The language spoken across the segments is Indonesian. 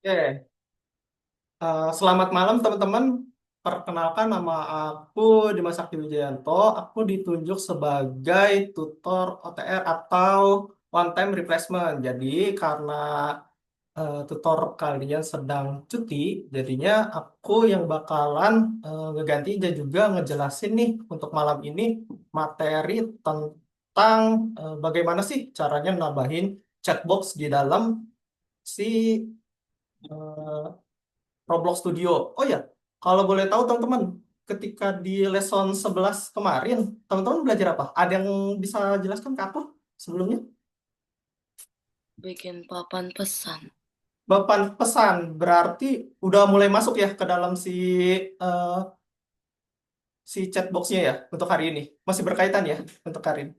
Oke, selamat malam teman-teman. Perkenalkan nama aku Dimas Sakti Wijayanto. Aku ditunjuk sebagai tutor OTR atau one time replacement. Jadi karena tutor kalian sedang cuti, jadinya aku yang bakalan ngeganti dan juga ngejelasin nih untuk malam ini materi tentang bagaimana sih caranya nambahin chatbox di dalam si eh, Roblox Studio. Oh ya, kalau boleh tahu teman-teman, ketika di lesson 11 kemarin, teman-teman belajar apa? Ada yang bisa jelaskan ke aku sebelumnya? Bikin papan pesan. Papan pesan, berarti udah mulai masuk ya ke dalam eh, si chatboxnya ya untuk hari ini. Masih berkaitan ya untuk hari ini.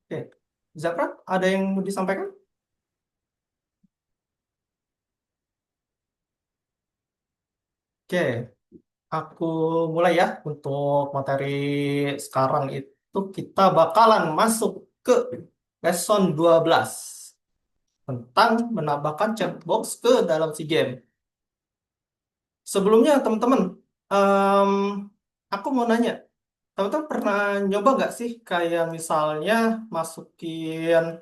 Oke. Zafran, ada yang mau disampaikan? Oke, aku mulai ya untuk materi sekarang itu kita bakalan masuk ke lesson 12 tentang menambahkan checkbox ke dalam si game. Sebelumnya teman-teman, em, aku mau nanya, teman-teman pernah nyoba nggak sih kayak misalnya masukin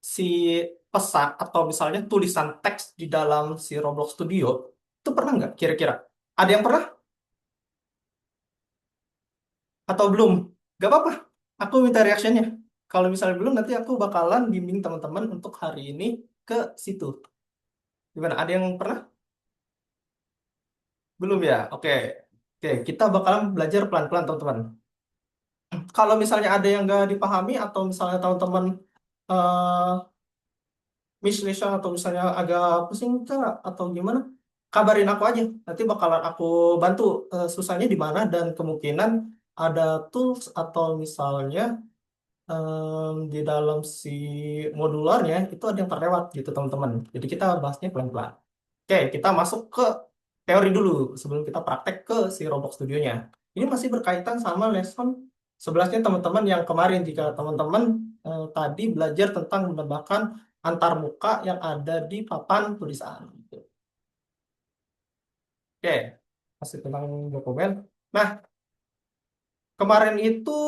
si pesan atau misalnya tulisan teks di dalam si Roblox Studio? Itu pernah nggak kira-kira? Ada yang pernah atau belum? Gak apa-apa, aku minta reactionnya. Kalau misalnya belum, nanti aku bakalan bimbing teman-teman untuk hari ini ke situ. Gimana? Ada yang pernah? Belum ya? Oke. Oke, kita bakalan belajar pelan-pelan, teman-teman. Kalau misalnya ada yang nggak dipahami atau misalnya teman-teman eh Miss Lisa atau misalnya agak pusing Kak, atau gimana, kabarin aku aja. Nanti bakalan aku bantu susahnya di mana dan kemungkinan ada tools atau misalnya di dalam si modularnya itu ada yang terlewat gitu, teman-teman. Jadi kita bahasnya pelan-pelan. Oke, kita masuk ke teori dulu sebelum kita praktek ke si Roblox Studionya. Ini masih berkaitan sama lesson 11-nya teman-teman yang kemarin, jika teman-teman tadi belajar tentang menambahkan antar muka yang ada di papan tulisan. Gitu. Oke, masih tentang dokumen. Nah, kemarin itu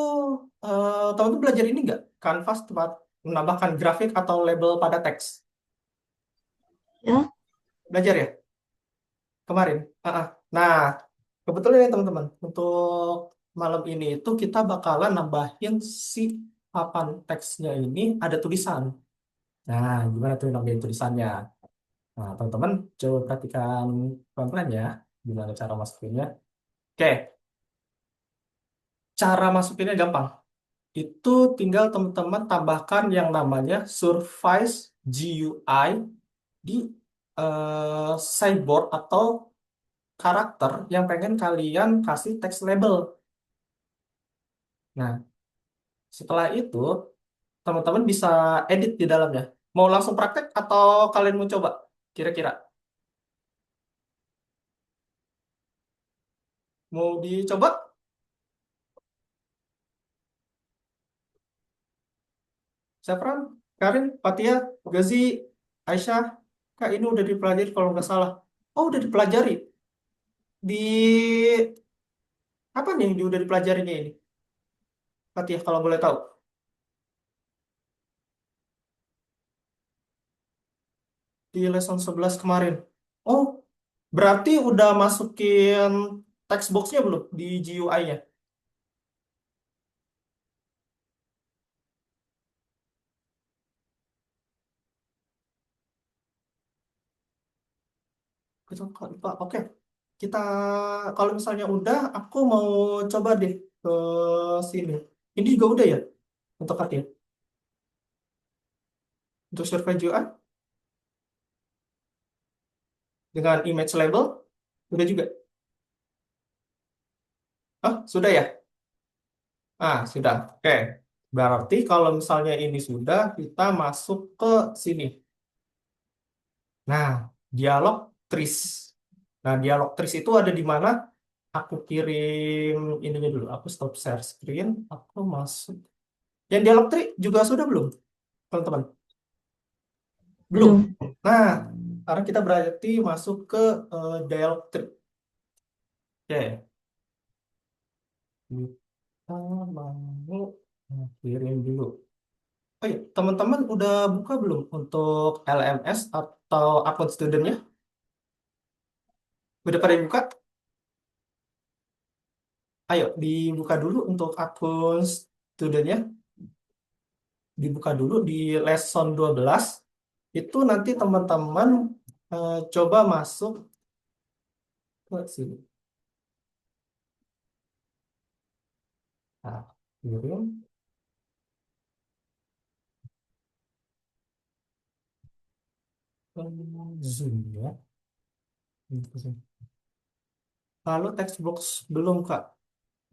teman-teman belajar ini nggak? Canvas tempat menambahkan grafik atau label pada teks. Ya, Belajar ya? Kemarin. Nah, kebetulan ya teman-teman, untuk malam ini itu kita bakalan nambahin si papan teksnya ini ada tulisan. Nah, gimana tuh nambahin tulisannya? Nah, teman-teman coba perhatikan pelan-pelan ya, gimana cara masukinnya. Oke, cara masukinnya gampang. Itu tinggal teman-teman tambahkan yang namanya Surface GUI di sideboard atau karakter yang pengen kalian kasih text label. Nah, setelah itu, teman-teman bisa edit di dalamnya. Mau langsung praktek atau kalian mau coba? Kira-kira. Mau dicoba? Zafran, Karin, Fatia, Gazi, Aisyah. Kak, ini udah dipelajari kalau nggak salah. Oh, udah dipelajari. Di apa nih yang udah dipelajarinya ini? Fatia, kalau boleh tahu. Di lesson 11 kemarin. Oh, berarti udah masukin text box-nya belum di GUI-nya? Gitu, Pak. Oke, kita kalau misalnya udah, aku mau coba deh ke sini. Ini juga udah ya untuk artinya, untuk survei UI dengan image label udah juga. Ah, sudah ya? Ah, sudah. Oke. Berarti kalau misalnya ini sudah, kita masuk ke sini. Nah, dialog tris. Nah, dialog tris itu ada di mana? Aku kirim ininya dulu. Aku stop share screen. Aku masuk. Yang dialog tris juga sudah belum? teman-teman? Belum. Belum. Nah, sekarang kita berarti masuk ke dialog Oke, kita mau kirim dulu. Oh iya, teman-teman udah buka belum untuk LMS atau akun studentnya? Udah pada buka? Ayo, dibuka dulu untuk akun studentnya. Dibuka dulu di lesson 12. Itu nanti teman-teman coba masuk ke sini. Nah, kirim ke Zoom ya. Lalu textbox belum, Kak.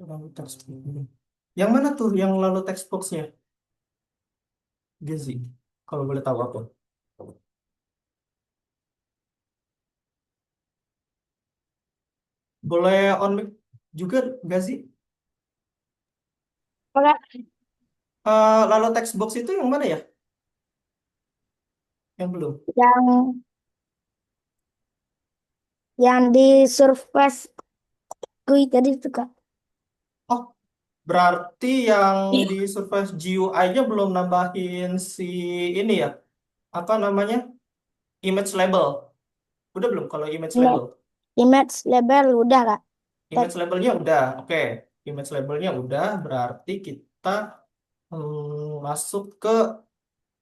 Lalu textbox belum. Yang mana tuh yang lalu textboxnya? Gizi, kalau boleh tahu aku. Boleh on mic juga nggak sih? Oke. Lalu textbox itu yang mana ya? Yang belum. Yang di surface kui tadi itu Kak. Oh, berarti yang di Surface GUI-nya belum nambahin si ini ya? Apa namanya? Image label. Udah belum kalau image label? Image, image label udah Kak. Image Tek- labelnya udah. Oke. Image labelnya udah. Berarti kita masuk ke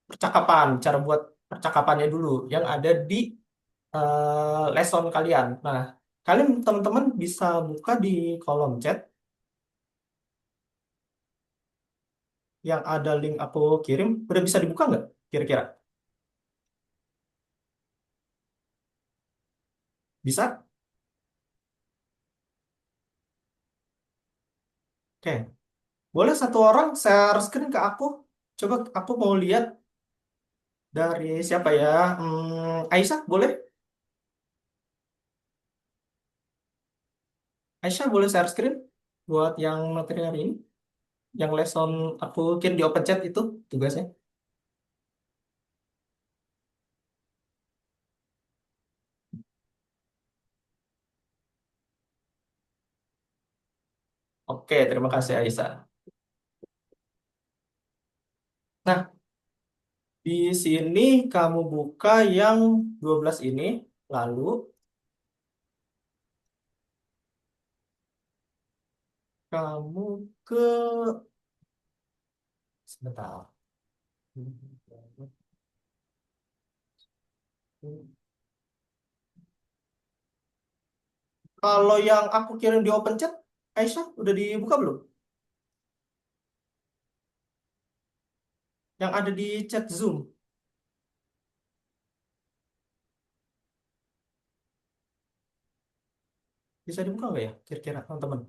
percakapan. Cara buat percakapannya dulu. Yang ada di lesson kalian. Nah, kalian teman-teman bisa buka di kolom chat yang ada link aku kirim. Udah bisa dibuka nggak kira-kira? Bisa? Oke. Boleh satu orang share screen ke aku? Coba aku mau lihat dari siapa ya? Aisyah boleh? Aisyah boleh share screen buat yang materi hari ini? Yang lesson aku kirim di open chat itu tugasnya. Oke, terima kasih Aisyah. Nah, di sini kamu buka yang 12 ini, lalu kamu ke sebentar. Kalau yang aku kirim di open chat, Aisyah udah dibuka belum? Yang ada di chat Zoom, bisa dibuka nggak ya kira-kira teman-teman?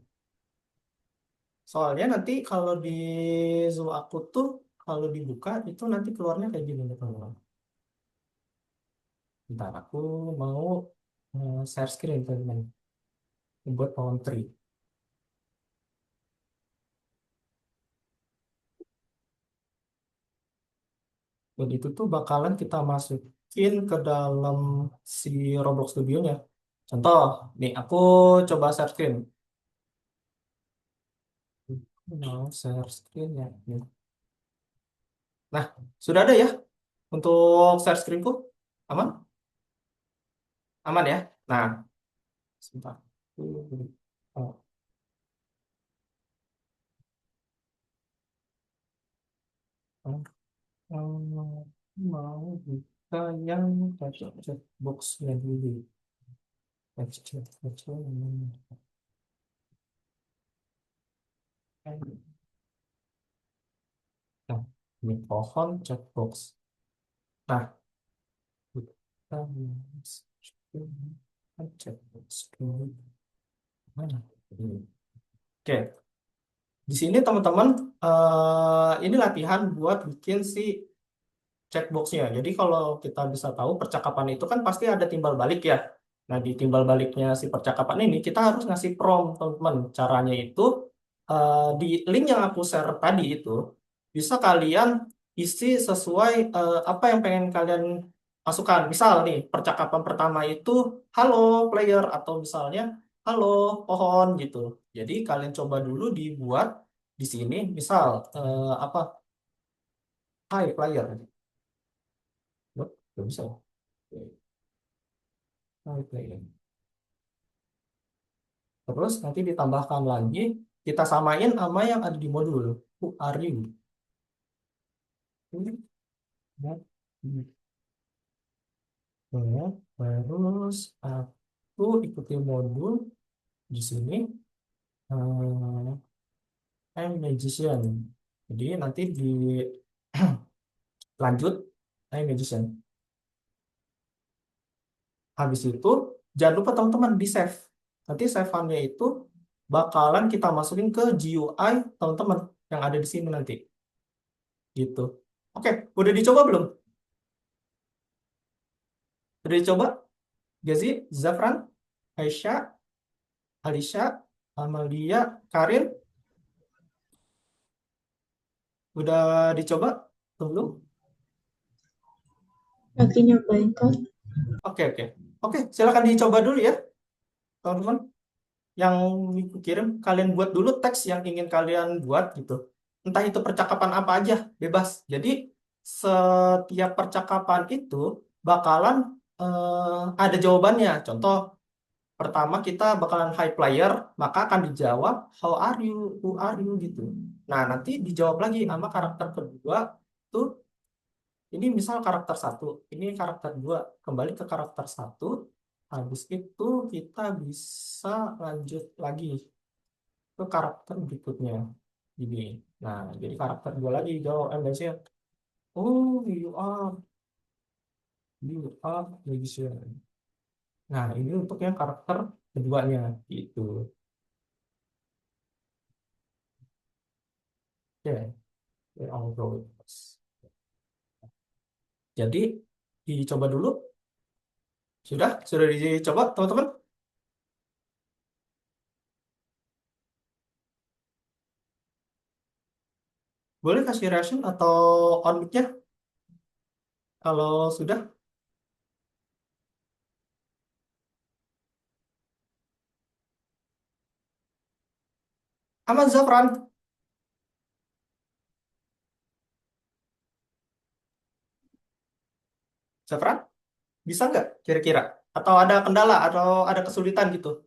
Soalnya nanti kalau di Zoom aku tuh, kalau dibuka itu nanti keluarnya kayak gini nih teman-teman. Bentar, aku mau share screen teman-teman. Buat Pound 3. Dan itu tuh bakalan kita masukin ke dalam si Roblox Studio-nya. Contoh, nih aku coba share screen. Mau share screen ya. Nih. Nah, sudah ada ya untuk share screenku? Aman? Aman ya? Nah, sebentar. Oh, oh, oh, mau buka yang chat box-nya dulu. Chat box-nya. Nah, ini pohon chat box. Nah, kita masukin chat box dulu. Mana? Ini. Oke, di sini teman-teman, ini latihan buat bikin si checkboxnya. Jadi kalau kita bisa tahu percakapan itu kan pasti ada timbal balik ya. Nah, di timbal baliknya si percakapan ini kita harus ngasih prompt, teman-teman. Caranya itu di link yang aku share tadi itu bisa kalian isi sesuai apa yang pengen kalian masukkan. Misal nih, percakapan pertama itu halo player atau misalnya halo pohon gitu. Jadi kalian coba dulu dibuat di sini, misal apa? Hai player. Loh, nggak bisa. Hai player. Terus nanti ditambahkan lagi, kita samain sama yang ada di modul. Who are you? Ya, terus aku ikuti modul di sini. I'm magician. Jadi nanti dilanjut I'm magician. Habis itu jangan lupa teman-teman di save. Nanti save-nya itu bakalan kita masukin ke GUI teman-teman yang ada di sini nanti. Gitu. Oke, udah dicoba belum? Udah dicoba? Gazi, Zafran, Aisyah, Alisha, Amalia, Karin, udah dicoba? Belum? Lagi nyobain kok. Oke, oke. Oke, silakan dicoba dulu ya, teman-teman. Yang kirim, kalian buat dulu teks yang ingin kalian buat gitu. Entah itu percakapan apa aja, bebas. Jadi setiap percakapan itu bakalan ada jawabannya. Contoh, pertama kita bakalan hi player, maka akan dijawab how are you, who are you gitu. Nah, nanti dijawab lagi sama karakter kedua tuh ini misal karakter satu, ini karakter dua, kembali ke karakter satu. Habis itu kita bisa lanjut lagi ke karakter berikutnya. Ini. Nah, jadi karakter dua lagi jawab biasanya, oh you are magician. Nah, ini untuk yang karakter keduanya gitu. Oke, I'll go with this. Jadi dicoba dulu. Sudah dicoba teman-teman. Boleh kasih reaction atau on mic-nya kalau sudah. Aman Zafran. Zafran, bisa nggak kira-kira? Atau ada kendala atau ada kesulitan gitu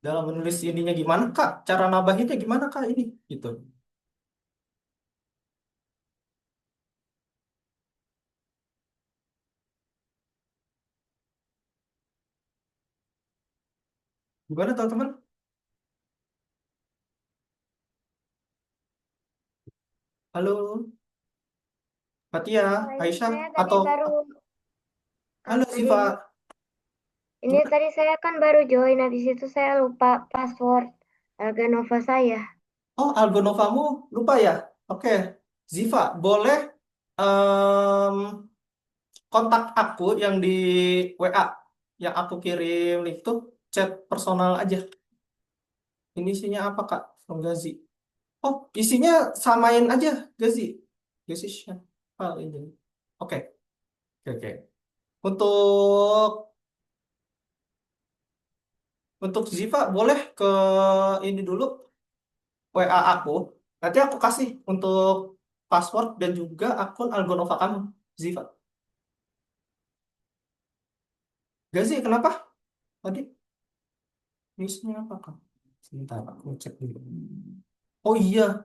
dalam menulis ininya gimana Kak? Cara nambahinnya gimana Kak ini? Gitu. Gimana teman-teman? Halo, Fatia, Hai, Aisyah, saya tadi atau baru halo ini Siva. ini Gimana? tadi saya kan baru join, habis itu saya lupa password Ganova saya. Oh, Algonovamu lupa ya? Oke, Ziva, boleh em, kontak aku yang di WA, yang aku kirim link tuh chat personal aja. Ini isinya apa Kak? From Gazi. Oh, isinya samain aja, Gazi. Gazi siapa ini? Oke, oke, oke. Untuk untuk Ziva boleh ke ini dulu WA aku. Nanti aku kasih untuk password dan juga akun Algonova kamu, Ziva. Gazi, kenapa? Tadi newsnya apa Kak? Sebentar, aku cek dulu. Oh iya,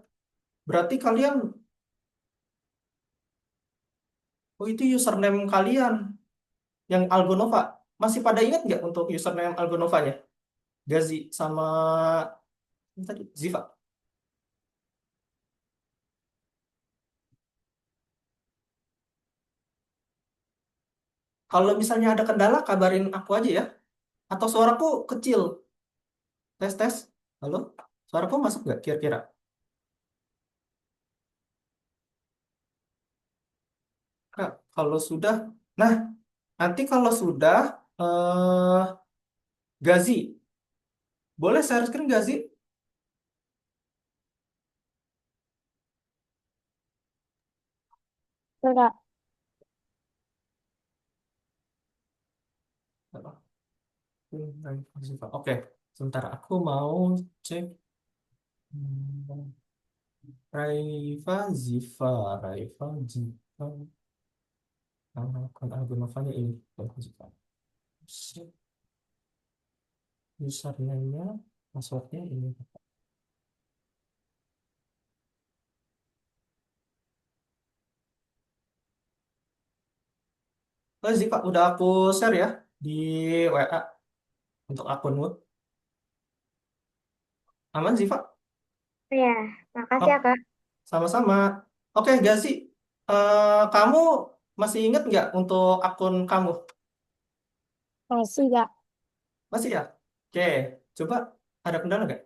berarti kalian, oh itu username kalian yang Algonova. Masih pada ingat nggak untuk username Algonovanya? Gazi sama ini tadi Ziva. Kalau misalnya ada kendala, kabarin aku aja ya. Atau suaraku kecil. Tes tes. Halo, suaraku masuk nggak kira-kira? Kak, kalau sudah, nah nanti kalau sudah, eh Gazi, boleh share screen Gazi? Enggak. Oke, sebentar aku mau cek. Hmm, Raifa Ziva, Raifa Ziva. Akun Algonovanya ini. Raifa Ziva. Username-nya, passwordnya ini. Ziva, udah aku share ya di WA untuk akunmu. Aman, Ziva? Ya, makasih Oh, ya, Kak. sama-sama. Oke, Gazi, kamu masih ingat nggak untuk akun kamu? Makasih, Kak. Masih ya? Oke, coba ada kendala nggak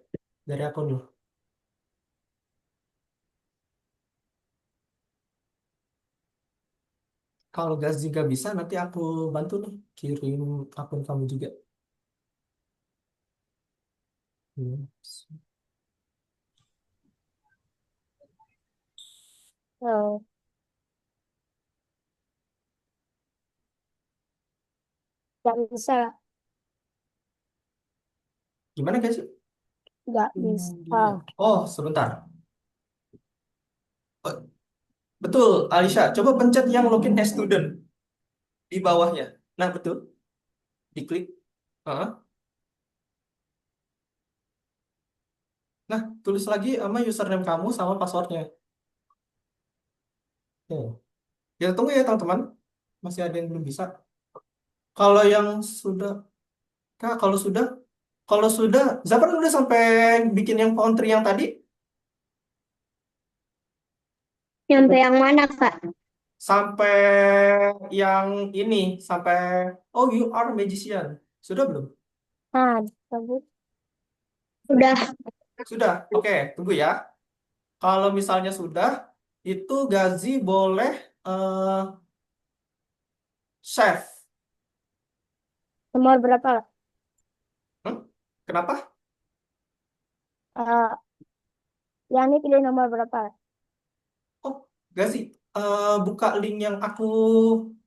dari akun lu? Kalau Gazi nggak bisa, nanti aku bantu nih kirim akun kamu juga. Hmm. Oh, nggak bisa, Gimana Gazi? nggak bisa. Oh, sebentar. Oh, betul, Alicia. Coba pencet yang login as student di bawahnya. Nah, betul. Diklik. Heeh. Nah, tulis lagi sama username kamu sama passwordnya. Ya. Ya, tunggu ya teman-teman. Masih ada yang belum bisa. Kalau yang sudah, Kak, kalau sudah, Zafar udah sampai bikin yang country yang tadi, Nyampe yang mana, Kak? sampai yang ini, sampai oh you are magician. Sudah belum? Nah, bagus. Udah. Sudah. Oke, tunggu ya. Kalau misalnya sudah, itu Gazi boleh eh, save. Nomor berapa, Kak? Hmm? Kenapa? Eh, Yani pilih nomor berapa, Kak? Oh, Gazi, buka link yang aku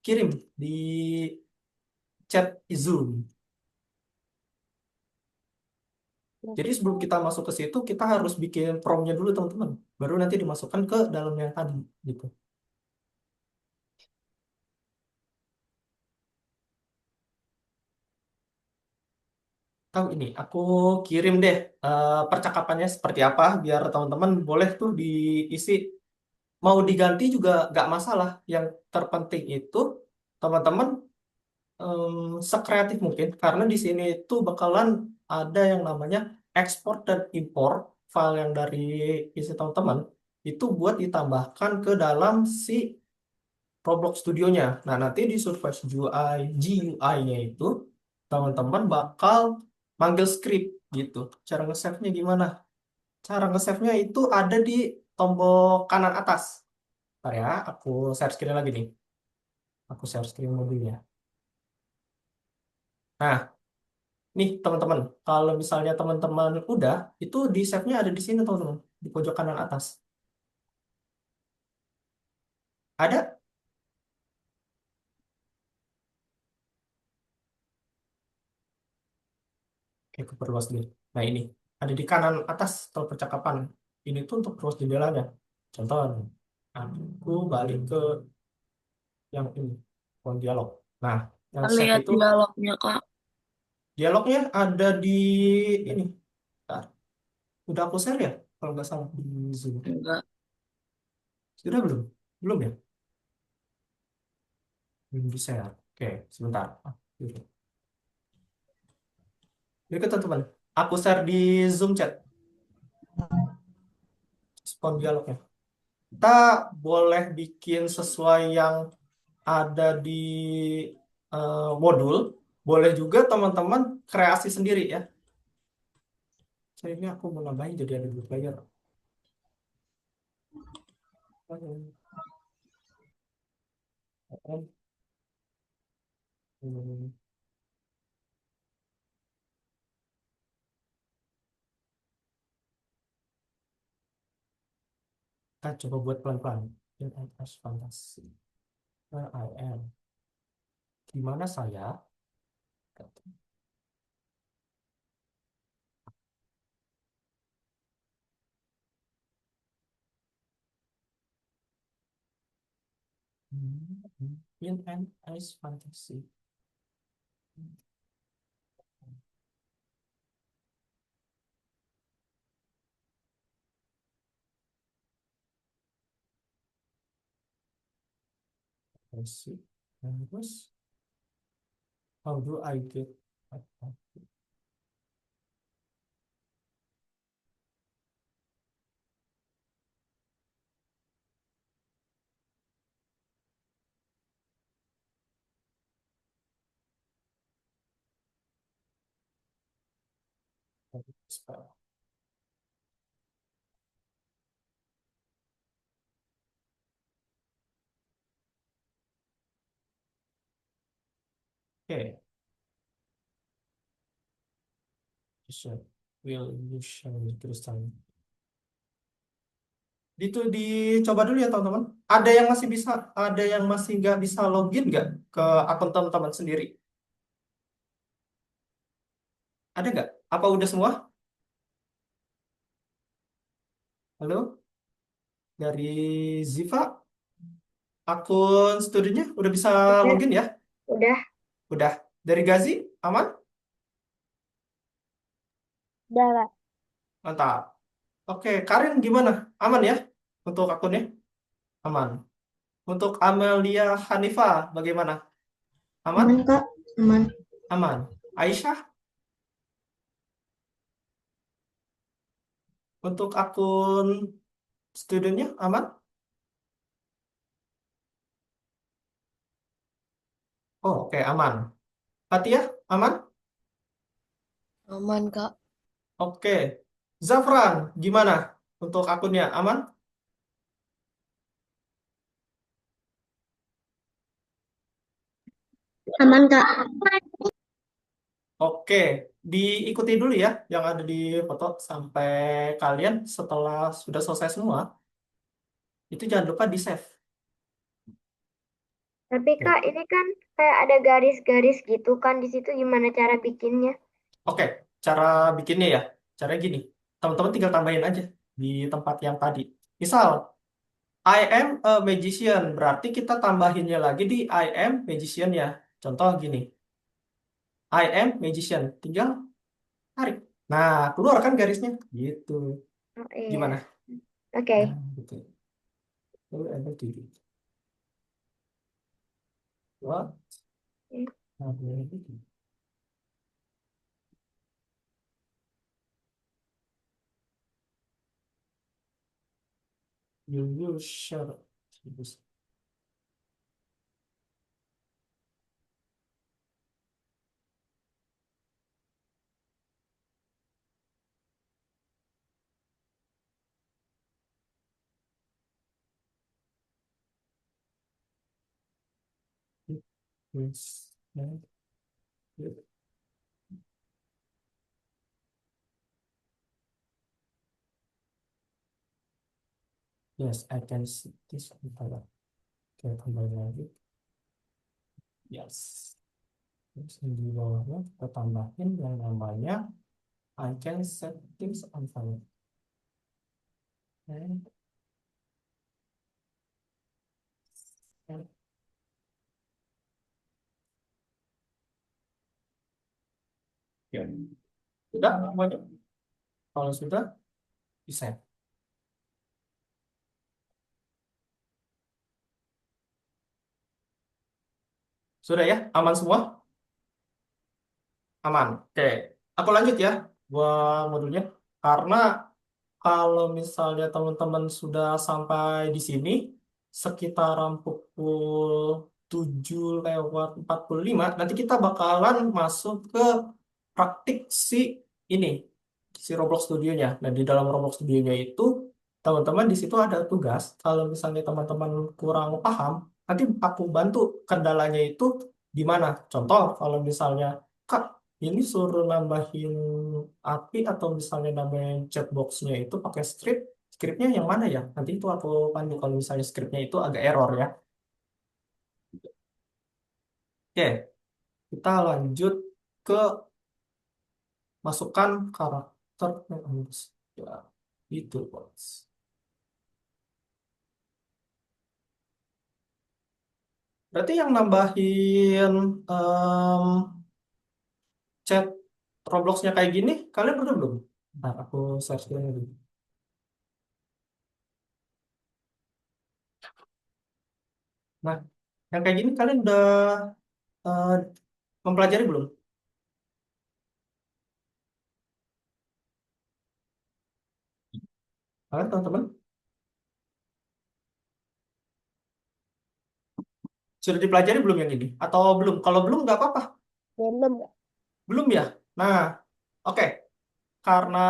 kirim di chat Zoom. Jadi sebelum kita masuk ke situ, kita harus bikin promnya dulu teman-teman. Baru nanti dimasukkan ke dalamnya tadi gitu. Tahu ini, aku kirim deh percakapannya seperti apa biar teman-teman boleh tuh diisi. Mau diganti juga nggak masalah. Yang terpenting itu teman-teman sekreatif mungkin karena di sini itu bakalan ada yang namanya ekspor dan impor file yang dari isi teman-teman itu buat ditambahkan ke dalam si Roblox Studionya. Nah, nanti di Surface UI, GUI-nya itu teman-teman bakal manggil script gitu. Cara nge-save-nya gimana? Cara nge-save-nya itu ada di tombol kanan atas. Bentar ya, aku share screen lagi nih. Aku share screen mobilnya. Nah, nih teman-teman, kalau misalnya teman-teman udah, itu di save-nya ada di sini teman-teman, di pojok kanan atas. Ada? Oke, aku perluas dulu. Nah ini, ada di kanan atas setelah percakapan. Ini tuh untuk perluas jendelanya. Contoh, aku balik ke yang ini, phone dialog. Nah, yang save Lihat itu, dialognya, Kak. dialognya ada di ini. Bentar, udah aku share ya? Kalau nggak salah di Zoom. Enggak. Sudah belum? Belum ya? Belum di share. Oke, sebentar. Gitu. Jadi teman-teman, aku share di Zoom chat, respon dialognya. Kita boleh bikin sesuai yang ada di modul. Boleh juga teman-teman kreasi sendiri ya. Saya ini aku mau nambahin jadi ada dua player. Kita coba buat pelan-pelan. Fantasi. Where I am. Gimana saya? In an ice fantasy. I see. And terus, how do I get? Spell. Oke, so will you share terus time? Itu dicoba dulu ya teman-teman. Ada yang masih bisa, ada yang masih nggak bisa login nggak ke akun teman-teman sendiri? Ada nggak? Apa udah semua? Halo, dari Ziva, akun studinya udah bisa Udah, login ya? udah, Udah. Dari Gazi, aman? udah lah. Mantap. Oke, Karin gimana? Aman ya untuk akunnya? Aman. Untuk Amelia Hanifa, bagaimana? Aman? Aman Kak, aman. Aman. Aisyah, untuk akun studentnya aman? Oh, oke, aman. Fatia, aman? Aman, Kak. Oke. Zafran, gimana? Untuk akunnya aman? Aman Kak. Oke, diikuti dulu ya yang ada di foto sampai kalian setelah sudah selesai semua, itu jangan lupa di-save. Tapi Oke. Kak, ini kan kayak ada garis-garis gitu kan di situ gimana cara bikinnya? Oke, cara bikinnya ya. Cara gini, teman-teman tinggal tambahin aja di tempat yang tadi. Misal, I am a magician, berarti kita tambahinnya lagi di I am magician ya. Contoh gini, I am magician, tinggal tarik. Nah, keluar kan garisnya. Gitu. Oh iya. Gimana? Oke. Nah, gitu. Lalu able to do. What? Nah, gitu. You will share. Yes. Yes, I can see this. Oke, kembali lagi. Yes. Terus di bawahnya kita tambahin yang namanya I can set things on fire. And, and, ya. Sudah semuanya? Kalau sudah, bisa. Sudah ya? Aman semua? Aman. Oke. Aku lanjut ya buat modulnya. Karena kalau misalnya teman-teman sudah sampai di sini, sekitaran pukul 7:45, nanti kita bakalan masuk ke praktik ini, si Roblox Studionya. Nah, di dalam Roblox Studionya itu, teman-teman di situ ada tugas. Kalau misalnya teman-teman kurang paham, nanti aku bantu kendalanya itu di mana. Contoh, kalau misalnya, Kak, ini suruh nambahin API atau misalnya nambahin chatboxnya itu pakai scriptnya yang mana ya? Nanti itu aku pandu kalau misalnya scriptnya itu agak error ya. Oke, kita lanjut ke masukkan karakter yang harus ya, itu bos. Berarti yang nambahin em, chat Robloxnya kayak gini, kalian udah belum? Nah, aku search dulu dulu. Nah, yang kayak gini kalian udah eh, mempelajari belum? Kalian teman-teman sudah dipelajari belum yang ini? Atau belum? Kalau belum nggak apa-apa, Belum. belum ya. Nah, oke. Karena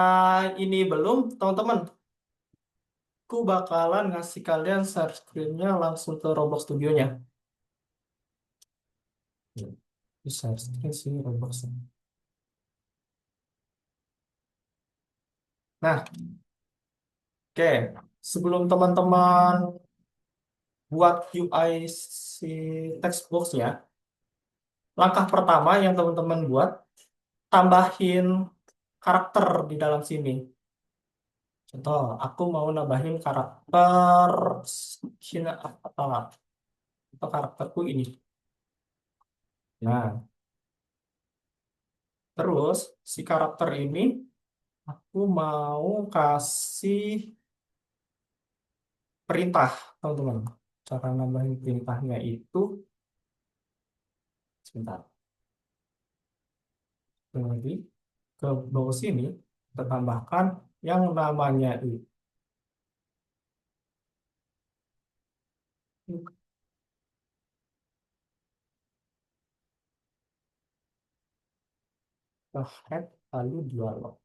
ini belum, teman-teman, aku bakalan ngasih kalian share screen-nya langsung ke Roblox Studio-nya. Share screen sih Roblox. Nah, oke. Sebelum teman-teman buat UI si text box-nya, langkah pertama yang teman-teman buat, tambahin karakter di dalam sini. Contoh, aku mau nambahin karakter Cina Avatar atau karakterku ini. Nah, terus si karakter ini aku mau kasih perintah, teman-teman. Cara nambahin perintahnya itu, sebentar, lagi ke bawah sini, kita tambahkan yang namanya itu head lalu dialog.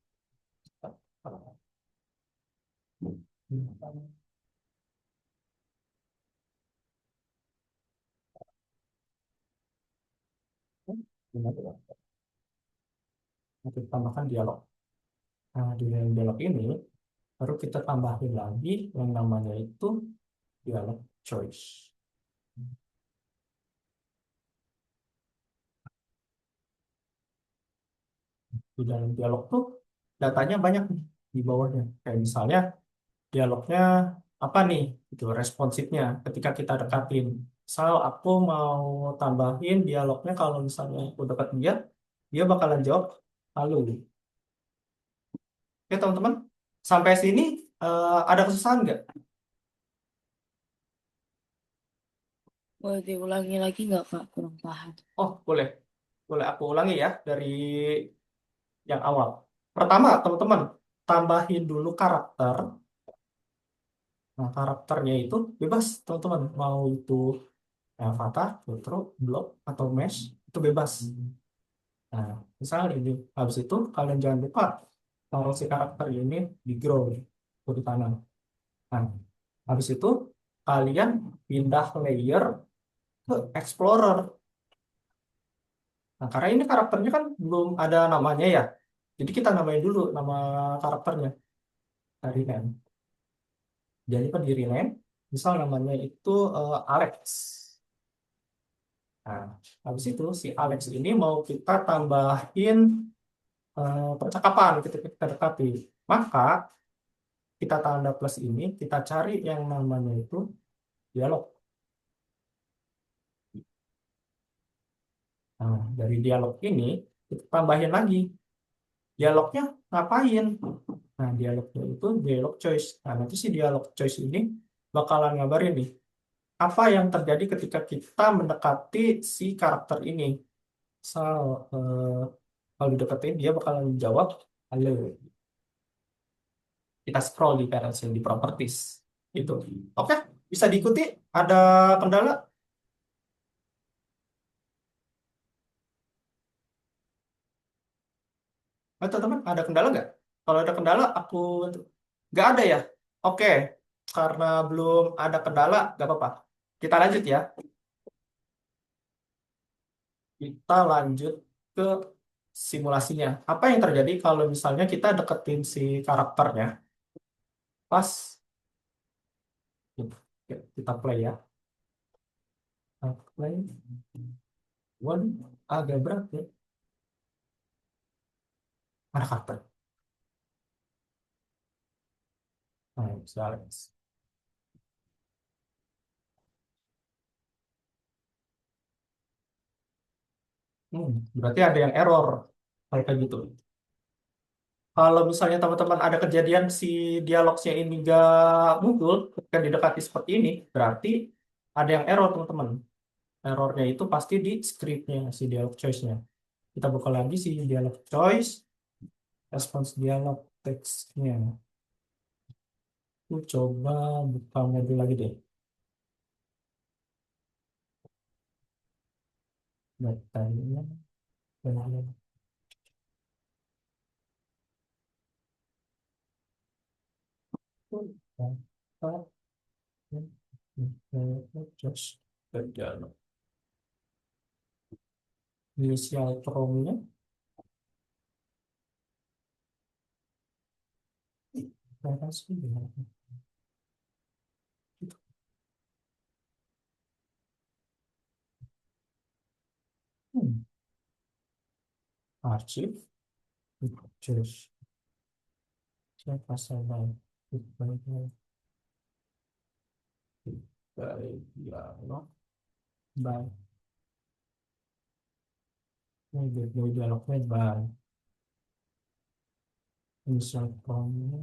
Nanti tambahkan dialog. Nah, di dalam dialog ini baru kita tambahin lagi yang namanya itu dialog choice. Di dalam dialog tuh datanya banyak nih di bawahnya. Kayak misalnya dialognya apa nih, itu responsifnya ketika kita dekatin. Misal aku mau tambahin dialognya kalau misalnya aku dekat dia, dia bakalan jawab halo. Oke teman-teman, sampai sini ada kesusahan nggak? Boleh diulangi lagi nggak Kak? Kurang paham. Oh boleh, boleh aku ulangi ya dari yang awal. Pertama teman-teman, tambahin dulu karakter. Nah karakternya itu bebas teman-teman, mau itu avatar, filter, block, atau mesh, itu bebas. Nah, misalnya ini, habis itu kalian jangan lupa taruh si karakter ini di ground, atau di tanah. Nah, habis itu kalian pindah layer ke Explorer. Nah, karena ini karakternya kan belum ada namanya ya, jadi kita namain dulu nama karakternya dari name. Jadi kan di rename, misal namanya itu Alex. Nah, habis itu si Alex ini mau kita tambahin percakapan ketika kita dekati. Maka kita tanda plus ini, kita cari yang namanya itu dialog. Nah, dari dialog ini, kita tambahin lagi. Dialognya ngapain? Nah, dialognya itu dialog choice. Nah, nanti si dialog choice ini bakalan ngabarin nih, apa yang terjadi ketika kita mendekati si karakter ini. So, kalau dideketin, dia bakalan jawab, halo. Kita scroll di parents di properties. Itu. Oke, bisa diikuti. Ada kendala? Teman-teman, ada kendala nggak? Kalau ada kendala, aku nggak ada ya. Oke, karena belum ada kendala, nggak apa-apa. Kita lanjut ya. Kita lanjut ke simulasinya. Apa yang terjadi kalau misalnya kita deketin si karakternya, pas kita play ya. Kita play. Waduh, agak berat ya. Mana karakter? Nah, Alex. Berarti ada yang error kalau kayak gitu. Kalau misalnya teman-teman ada kejadian si dialognya ini nggak muncul ketika didekati seperti ini, berarti ada yang error teman-teman. Errornya itu pasti di scriptnya, si dialog choice-nya. Kita buka lagi si dialog choice, response dialog text-nya. Aku coba buka modul lagi deh. Datanya. Just dialog. Inisial promnya. Apa sih? Hmm. Arsip. Just. Siapa salah? Baik, dialog. Baik. Ini dialognya baik. Inisial promnya.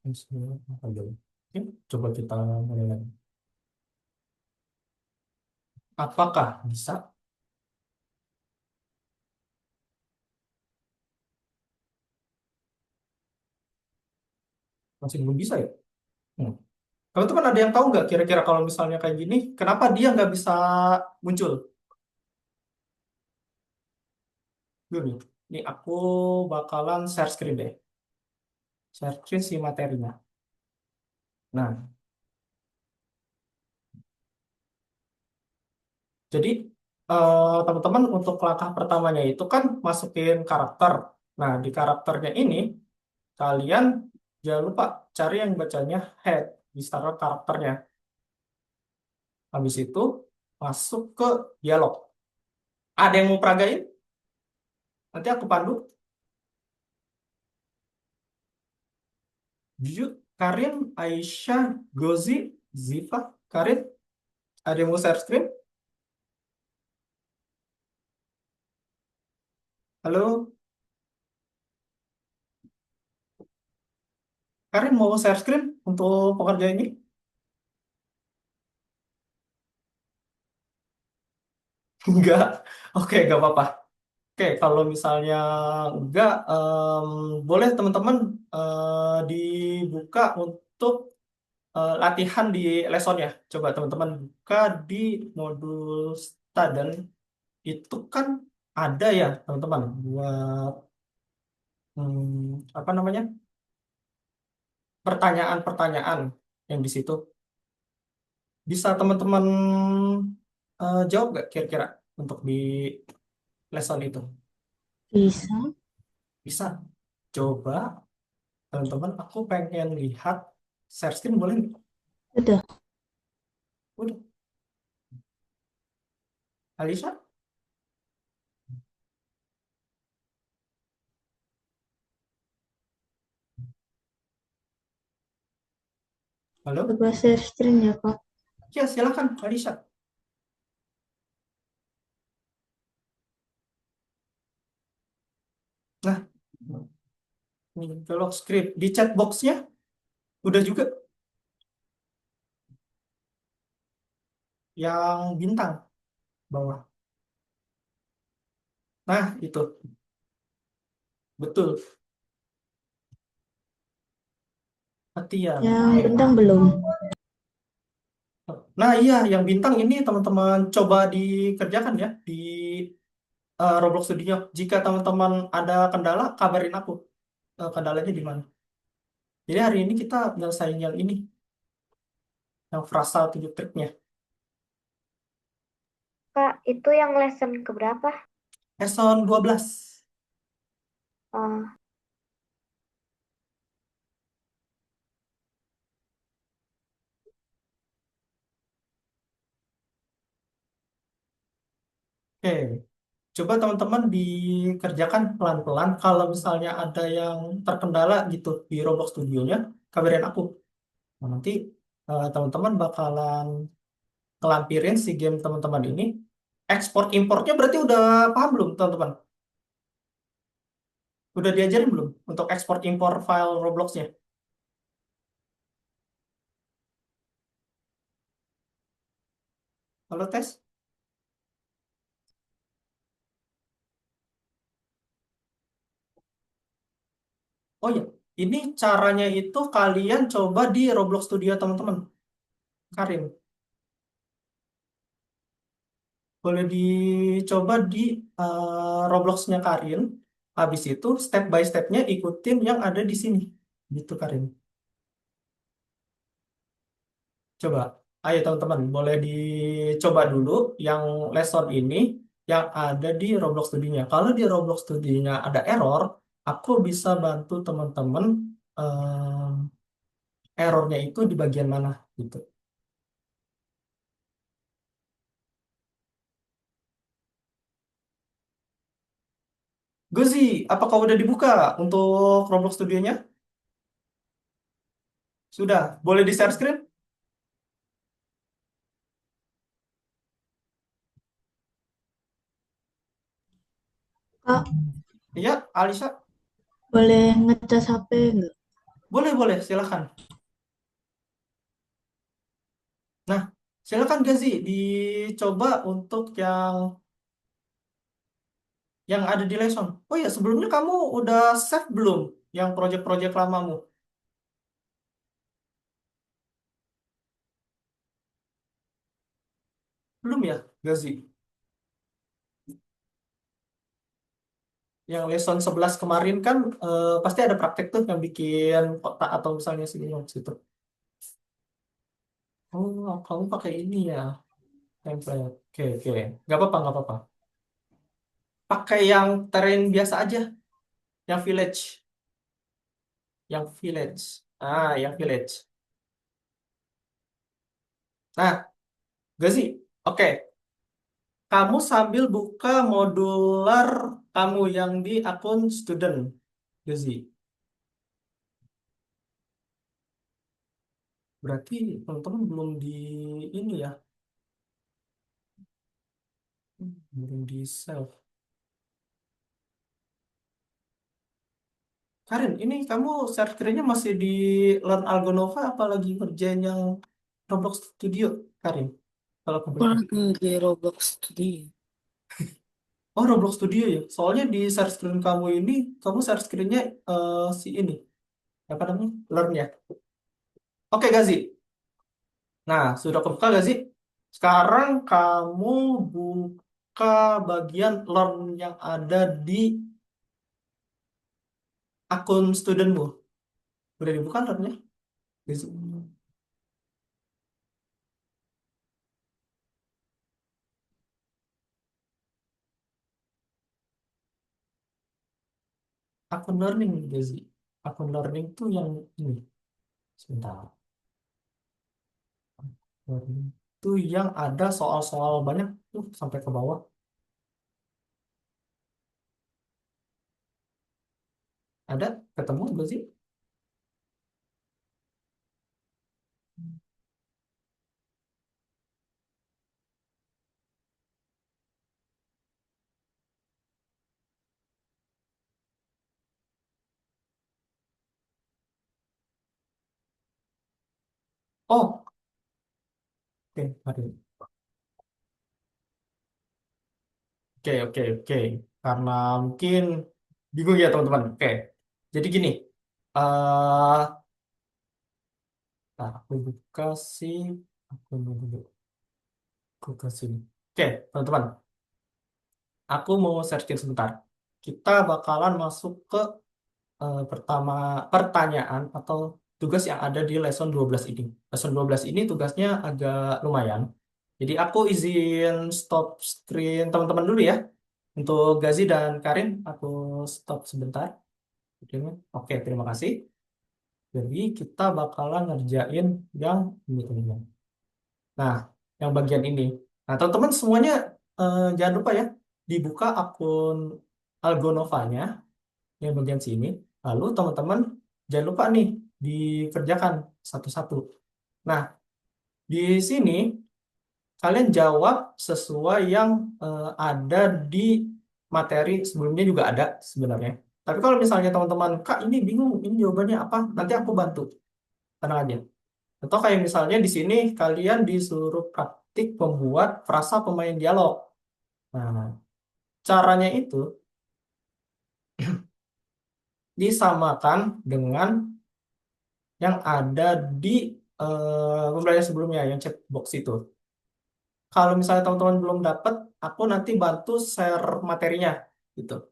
Apa dulu? Oke, coba kita mulai lagi. Apakah bisa? Masih belum bisa ya? Hmm. Kalau itu kan ada yang tahu nggak kira-kira kalau misalnya kayak gini, kenapa dia nggak bisa muncul? Dulu nih, ini aku bakalan share screen deh. Share screen si materinya. Nah, jadi teman-teman untuk langkah pertamanya itu kan masukin karakter. Nah, di karakternya ini kalian jangan lupa cari yang bacanya head di start karakternya. Habis itu masuk ke dialog. Ada yang mau peragain? Nanti aku pandu. Jujur, Karin, Aisyah, Gozi, Ziva, Karin, ada yang mau share screen? Halo, Karin mau share screen untuk pekerjaan ini? Enggak. Oke, enggak apa-apa. Oke, kalau misalnya enggak, boleh teman-teman dibuka untuk latihan di lessonnya. Coba teman-teman buka di modul student. Itu kan ada ya, teman-teman, buat apa namanya? Pertanyaan-pertanyaan yang di situ. Bisa teman-teman jawab nggak kira-kira untuk di lesson itu? Bisa. Bisa. Coba teman-teman, aku pengen lihat share screen boleh nggak? Udah. Udah. Alisa? Halo? Coba share screen ya, Kak. Ya, silakan Alisa. Nah, ini kalau script di chat box-nya udah juga yang bintang bawah. Nah, itu betul. Perhatian. Yang bintang belum. Nah, iya, yang bintang ini teman-teman coba dikerjakan ya di Roblox Studio. Jika teman-teman ada kendala, kabarin aku. Kendalanya di mana? Jadi hari ini kita nyelesain yang ini, yang frasa 7 triknya. Kak, itu yang lesson keberapa? Lesson 12. Oh, Oke, coba teman-teman dikerjakan pelan-pelan. Kalau misalnya ada yang terkendala gitu di Roblox Studionya, kabarin aku. Nah, nanti teman-teman bakalan ngelampirin si game teman-teman ini. Ekspor importnya berarti udah paham belum, teman-teman? Udah diajarin belum untuk ekspor impor file Robloxnya? Halo tes? Oh ya, ini caranya itu kalian coba di Roblox Studio teman-teman. Karin, boleh dicoba di Robloxnya Karin. Habis itu step by stepnya ikutin yang ada di sini. Gitu Karin. Coba, ayo teman-teman, boleh dicoba dulu yang lesson ini yang ada di Roblox Studio-nya. Kalau di Roblox Studio-nya ada error, aku bisa bantu teman-teman errornya itu di bagian mana gitu. Gozi, apakah udah dibuka untuk Roblox Studio-nya? Sudah, boleh di share screen? Kak, Iya, Alisa? boleh ngecas HP nggak? Boleh, boleh, silakan. Nah, silakan Gazi, dicoba untuk yang ada di lesson. Oh ya, sebelumnya kamu udah save belum yang project-project lamamu? Belum ya, Gazi? Yang lesson 11 kemarin kan pasti ada praktek tuh yang bikin kotak atau misalnya segini gitu. Oh, kamu pakai ini ya, template. Oke, oke. Nggak apa-apa, nggak apa-apa. Pakai yang terrain biasa aja, yang village. Yang village. Yang village. Nah, Gazi, oke. Kamu sambil buka modular kamu yang di akun student, Gazi. Berarti teman-teman belum di ini ya, belum di save. Karin, ini kamu share screen-nya masih di Learn Algo Nova apalagi ngerjain yang Roblox Studio, Karin? Kalau kamu Aku lagi di Roblox Studio. Oh, Roblox Studio ya. Soalnya di share screen kamu ini, kamu share screen-nya si ini, apa namanya? Learn ya. Oke, Gazi. Nah, sudah kebuka Gazi. Sekarang kamu buka bagian Learn yang ada di akun studentmu. Udah dibuka Learn-nya? Gazi. Akun learning, Gazi. Akun learning tuh yang ini. Sebentar. Learning itu yang ada soal-soal banyak tuh sampai ke bawah. Ada? Ketemu Gazi? Oh, oke, mari. Oke, oke, oke. Karena mungkin bingung ya teman-teman. Oke, jadi gini. eh aku buka sih. Aku dulu. Aku ke sini. Oke, teman-teman. Aku mau searching sebentar. Kita bakalan masuk ke pertama pertanyaan atau tugas yang ada di lesson 12 ini. Lesson 12 ini tugasnya agak lumayan. Jadi aku izin stop screen teman-teman dulu ya. Untuk Gazi dan Karin, aku stop sebentar. Oke, terima kasih. Jadi kita bakalan ngerjain yang ini teman-teman. Nah, yang bagian ini. Nah, teman-teman semuanya jangan lupa ya, dibuka akun Algonovanya yang bagian sini. Lalu teman-teman jangan lupa nih dikerjakan satu-satu. Nah, di sini kalian jawab sesuai yang ada di materi sebelumnya juga ada sebenarnya. Tapi kalau misalnya teman-teman, Kak ini bingung, ini jawabannya apa? Nanti aku bantu. Tenang aja. Atau kayak misalnya di sini kalian disuruh praktik membuat frasa pemain dialog. Nah, caranya itu disamakan dengan yang ada di pembelajaran sebelumnya, yang chat box itu. Kalau misalnya teman-teman belum dapat, aku nanti bantu share materinya gitu.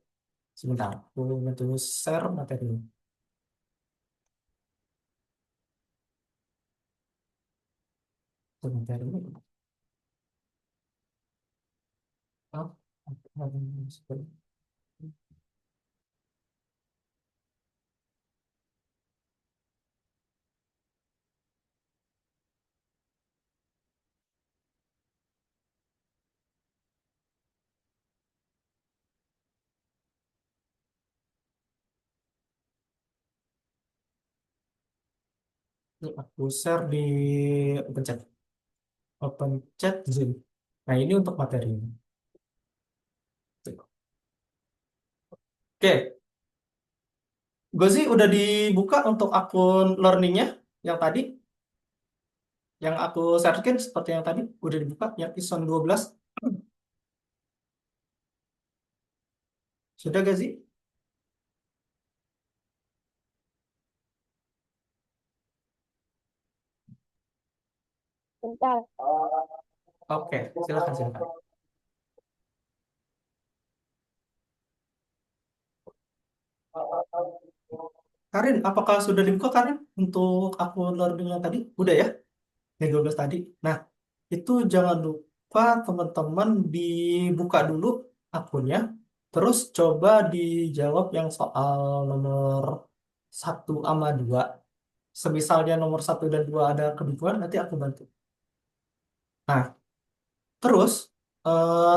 Sebentar, aku bantu share materinya. Share materinya. Oh, ini aku share di open chat. Open chat Zoom. Nah, ini untuk materinya. Oke, Gozi udah dibuka untuk akun learningnya yang tadi, yang aku sharekan seperti yang tadi, udah dibuka yang Ison 12. Sudah Gozi? Bentar. Oke, silakan silakan. Karin, apakah sudah dibuka Karin untuk akun learningnya tadi? Udah ya? Yang 12 tadi. Nah, itu jangan lupa teman-teman dibuka dulu akunnya. Terus coba dijawab yang soal nomor 1 sama 2. Semisalnya nomor 1 dan 2 ada kebingungan, nanti aku bantu. Nah, terus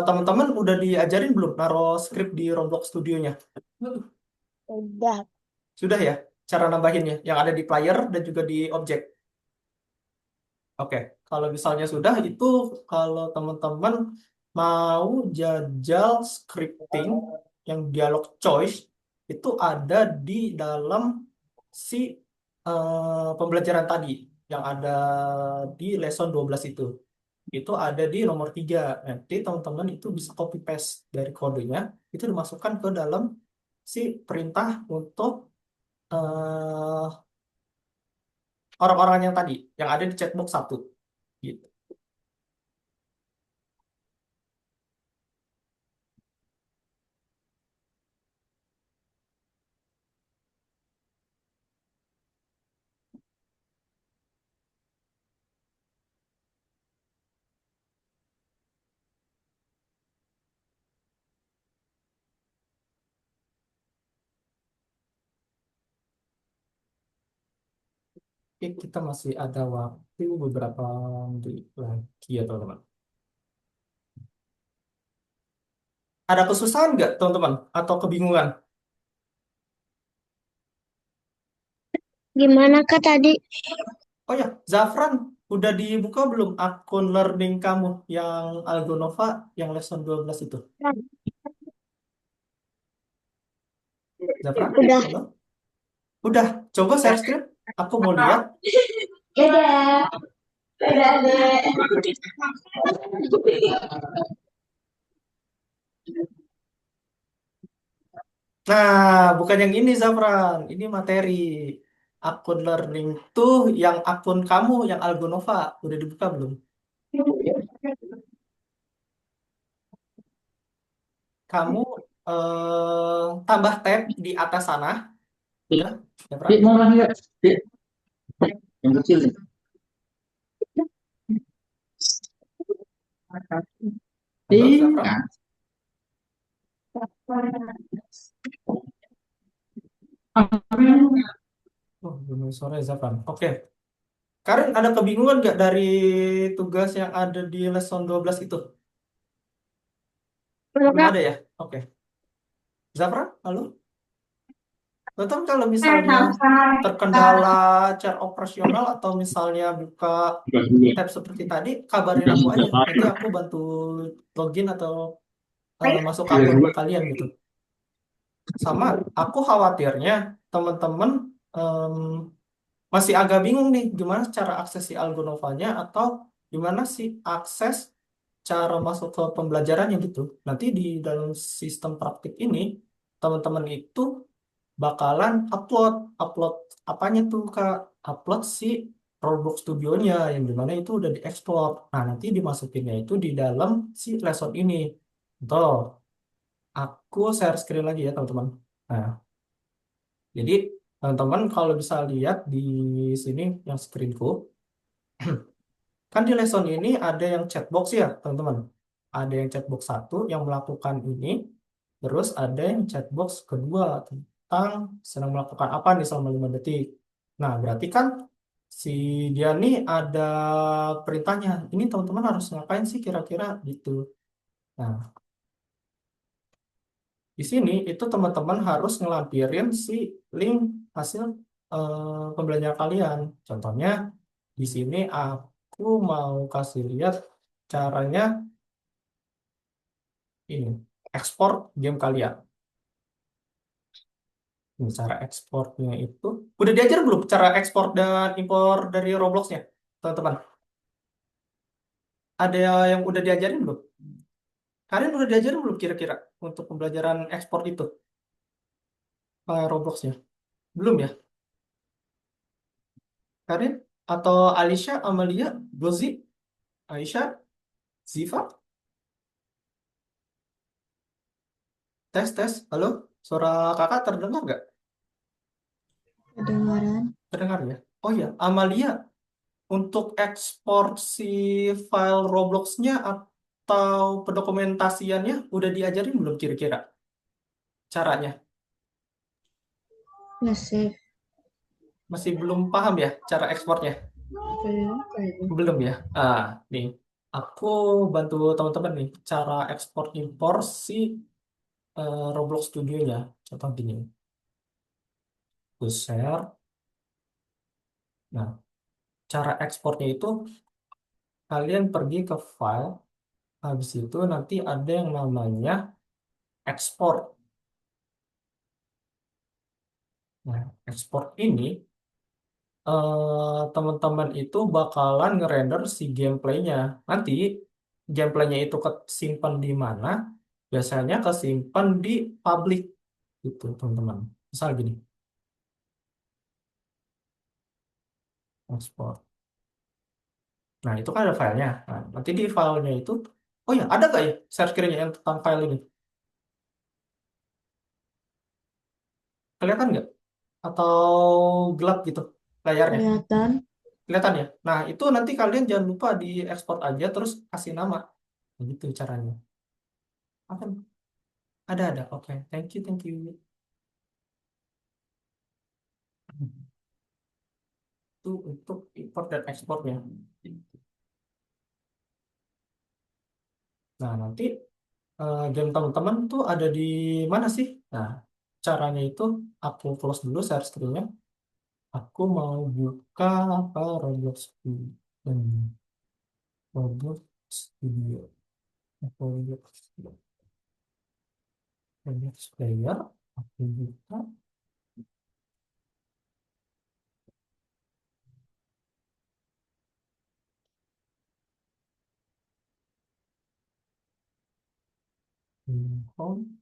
teman-teman udah diajarin belum naruh script di Roblox Studionya? Udah. Sudah ya? Cara nambahinnya yang ada di player dan juga di objek. Oke, kalau misalnya sudah itu kalau teman-teman mau jajal scripting yang dialog choice itu ada di dalam si pembelajaran tadi yang ada di lesson 12 itu. Itu ada di nomor 3. Nanti teman-teman itu bisa copy paste dari kodenya itu dimasukkan ke dalam si perintah untuk eh, orang-orang yang tadi yang ada di chatbox 1 gitu. Oke, kita masih ada waktu beberapa menit lagi ya teman-teman. Ada kesusahan nggak teman-teman atau kebingungan? Gimana Kak tadi? Oh ya, Zafran, udah dibuka belum akun learning kamu yang Algonova yang lesson 12 itu? Zafran? Udah. Halo? Udah, coba share screen. Aku mau lihat. Udah. Udah deh. Nah, bukan yang ini Zafran. Ini materi. Akun learning tuh yang akun kamu yang Algonova. Udah dibuka belum? Kamu tambah tab di atas sana. Udah, Zafran? Dik, mau lagi nggak? Dik, yang kecil nih. Halo, Dik, Zafran? nah, Oh, belum sore Zafran. Oke. Karen, ada kebingungan nggak dari tugas yang ada di lesson 12 itu? Halo, Belum Kak. ada ya? Oke. Zafra, halo? Teman kalau Saya misalnya sama. terkendala cara operasional atau misalnya buka tab seperti tadi, kabarin aku aja. Nanti aku bantu login atau masuk ke akun kalian gitu. Sama, aku khawatirnya teman-teman em, masih agak bingung nih gimana cara akses si Algonovanya atau gimana sih akses cara masuk ke pembelajarannya gitu. Nanti di dalam sistem praktik ini, teman-teman itu bakalan upload, upload apanya tuh Kak? Upload si Roblox Studionya yang dimana itu udah diekspor. Nah, nanti dimasukinnya itu di dalam si lesson ini. Tuh, aku share screen lagi ya teman-teman. Nah, jadi teman-teman kalau bisa lihat di sini yang screenku, kan di lesson ini ada yang chatbox ya teman-teman. Ada yang chatbox satu yang melakukan ini, terus ada yang chatbox kedua tentang sedang melakukan apa nih selama 5 detik. Nah, berarti kan si dia nih ada perintahnya. Ini teman-teman harus ngapain sih kira-kira gitu. Nah, di sini itu teman-teman harus ngelampirin si link hasil pembelajaran kalian. Contohnya di sini aku mau kasih lihat caranya ini ekspor game kalian. Ini cara ekspornya itu udah diajar belum cara ekspor dan impor dari Robloxnya, teman-teman? Ada yang udah diajarin belum? Kalian udah diajarin belum kira-kira untuk pembelajaran ekspor itu Robloxnya? Belum ya? Karin atau Alicia, Amalia, Gozi, Aisyah, Ziva, tes tes. Halo, suara kakak terdengar nggak? Kedengaran. Terdengar ya? Oh ya, Amalia, untuk ekspor si file Roblox-nya atau pendokumentasiannya udah diajarin belum kira-kira caranya? Nge-save. Masih belum paham ya cara ekspornya? Belum kayaknya. Belum ya? Nih, aku bantu teman-teman nih cara ekspor impor si Roblox Studio-nya. Contoh gini, aku share. Nah, cara ekspornya itu kalian pergi ke file, habis itu nanti ada yang namanya ekspor. Nah, ekspor ini teman-teman itu bakalan ngerender si gameplaynya. Nanti gameplaynya itu kesimpan di mana? Biasanya kesimpan di public gitu, teman-teman. Misal gini, ekspor. Nah, itu kan ada filenya. Nah, nanti di filenya itu, oh ya, ada nggak ya share screen-nya yang tentang file ini? Kelihatan nggak? Atau gelap gitu layarnya? Kelihatan. Kelihatan ya? Nah, itu nanti kalian jangan lupa di ekspor aja terus kasih nama. Gitu caranya. Apa? Ada. Oke, thank you, thank you. Itu untuk import dan ekspornya. Nah, nanti game teman-teman tuh ada di mana sih? Nah, caranya itu aku close dulu share screen-nya. Aku mau buka apa Roblox Studio. Roblox Studio. Roblox Studio. Roblox Player. Aku buka. Home.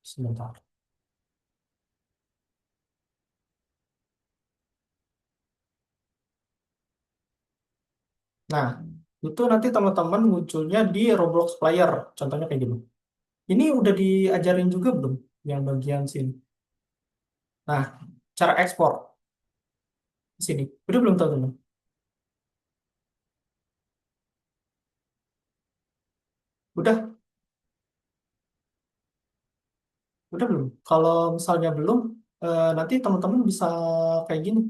Sebentar. Nah, itu nanti teman-teman munculnya di Roblox Player. Contohnya kayak gini. Ini udah diajarin juga belum yang bagian sini? Nah, cara ekspor di sini. Udah belum teman-teman? Udah, udah belum? Kalau misalnya belum, nanti teman-teman bisa kayak gini.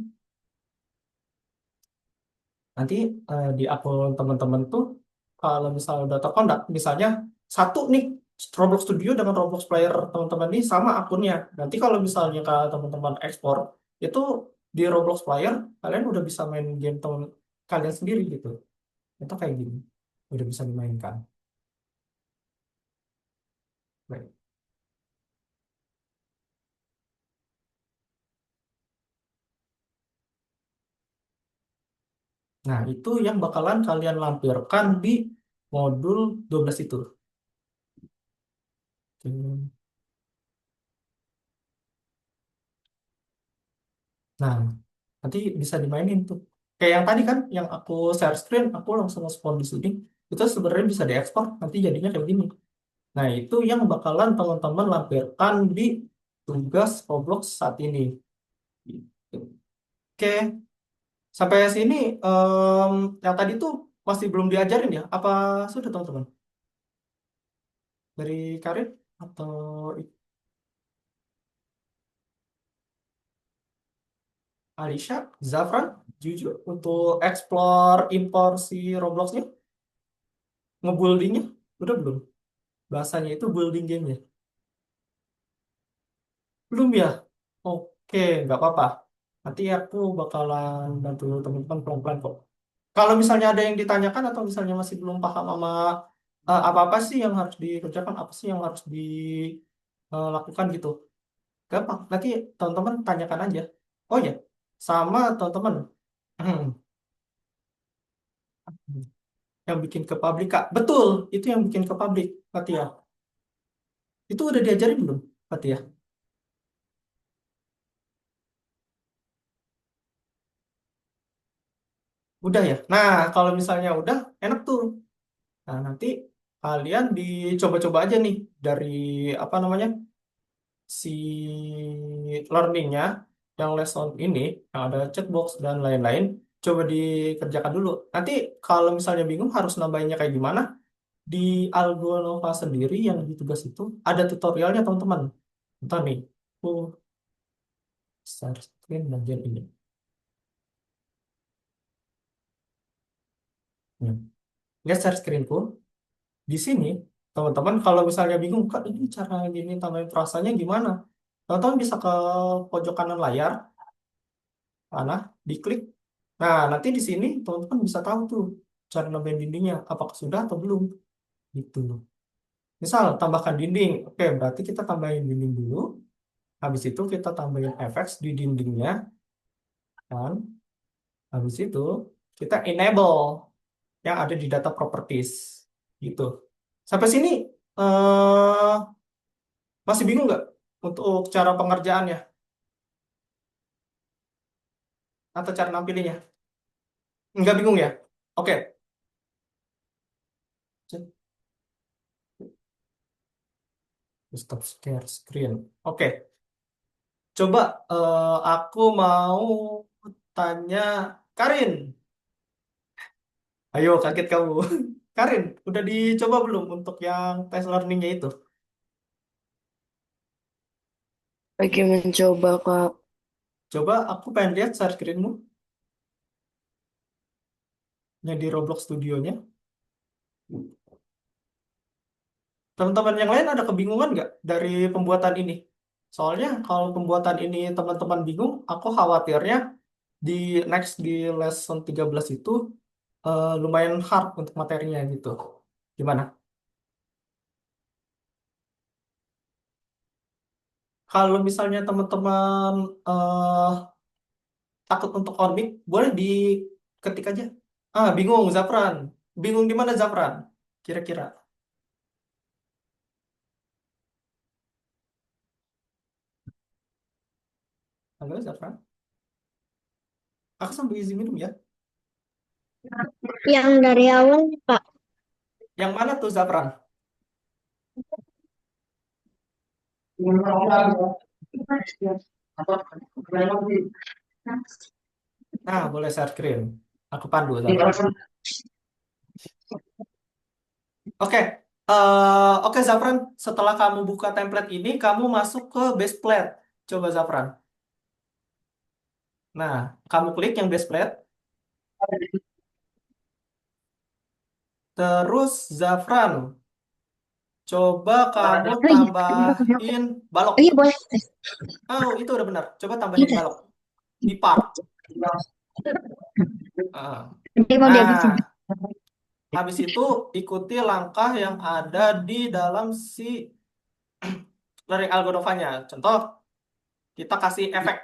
Nanti di akun teman-teman tuh kalau misalnya udah terkontak, misalnya satu nih Roblox Studio dengan Roblox Player teman-teman ini sama akunnya. Nanti kalau misalnya teman-teman ekspor itu di Roblox Player kalian udah bisa main game teman kalian sendiri gitu. Itu kayak gini, udah bisa dimainkan. Baik. Nah, itu yang bakalan kalian lampirkan di modul 12 itu. Oke. Nah, nanti bisa dimainin tuh. Kayak yang tadi kan, yang aku share screen, aku langsung respon di sini. Itu sebenarnya bisa diekspor, nanti jadinya kayak gini. Nah, itu yang bakalan teman-teman lampirkan di tugas Roblox saat ini. Gitu. Oke, sampai sini yang tadi tuh masih belum diajarin ya? Apa sudah teman-teman? Dari Karin atau Alicia, Zafran, jujur untuk explore impor si Robloxnya, ngebuildingnya, udah belum? Bahasanya itu building gamenya. Belum ya? Oke, nggak apa-apa. Nanti aku bakalan bantu teman-teman pelan-pelan kok. Kalau misalnya ada yang ditanyakan atau misalnya masih belum paham sama apa-apa sih yang harus dikerjakan, apa sih yang harus dilakukan gitu. Gampang, nanti teman-teman tanyakan aja. Oh ya, sama teman-teman. Yang bikin ke publik, Kak. Betul, itu yang bikin ke publik, Fatia. Itu udah diajarin belum, Fatia? Udah ya? Nah, kalau misalnya udah, enak tuh. Nah, nanti kalian dicoba-coba aja nih dari apa namanya si learningnya yang lesson ini yang ada chatbox dan lain-lain. Coba dikerjakan dulu. Nanti kalau misalnya bingung harus nambahinnya kayak gimana, di Algonova sendiri yang di tugas itu ada tutorialnya teman-teman. Entah nih, aku share screen bagian ini. Hmm. Lihat share screenku. Di sini, teman-teman, kalau misalnya bingung, Kak, ini cara gini tambahin frasanya gimana? Teman-teman bisa ke pojok kanan layar, mana, diklik. Nah, nanti di sini teman-teman bisa tahu tuh cara nambahin dindingnya, apakah sudah atau belum. Gitu. Misal, tambahkan dinding. Oke, berarti kita tambahin dinding dulu. Habis itu kita tambahin efek di dindingnya. Kan? Habis itu kita enable yang ada di data properties. Gitu. Sampai sini, eh masih bingung nggak untuk cara pengerjaannya atau cara nampilinnya? Nggak bingung ya? Oke. Stop share screen. Oke. Coba aku mau tanya Karin. Ayo, kaget kamu. Karin, udah dicoba belum untuk yang tes learningnya itu? Lagi mencoba, Kak. Coba aku pengen lihat share screenmu yang di Roblox Studionya. Teman-teman yang lain ada kebingungan nggak dari pembuatan ini? Soalnya kalau pembuatan ini teman-teman bingung, aku khawatirnya di next di lesson 13 itu lumayan hard untuk materinya gitu. Gimana? Kalau misalnya teman-teman eh, takut untuk orbit, boleh diketik aja. Ah, bingung Zafran. Bingung di mana Zafran? Kira-kira. Halo Zafran. Aku sambil izin minum ya. Yang dari awal nih, Pak. Yang mana tuh Zafran? Nah, boleh share screen. Aku pandu Zafran. Oke, oke Zafran, setelah kamu buka template ini, kamu masuk ke base plate. Coba Zafran. Nah, kamu klik yang display. Terus Zafran, coba kamu Oh iya, tambahin balok. oh iya boleh. Oh, itu udah benar. Coba tambahin balok di part. Ah. Nanti mau dihabisin. Nah, habis itu ikuti langkah yang ada di dalam si learning algoritmanya. Contoh, kita kasih efek.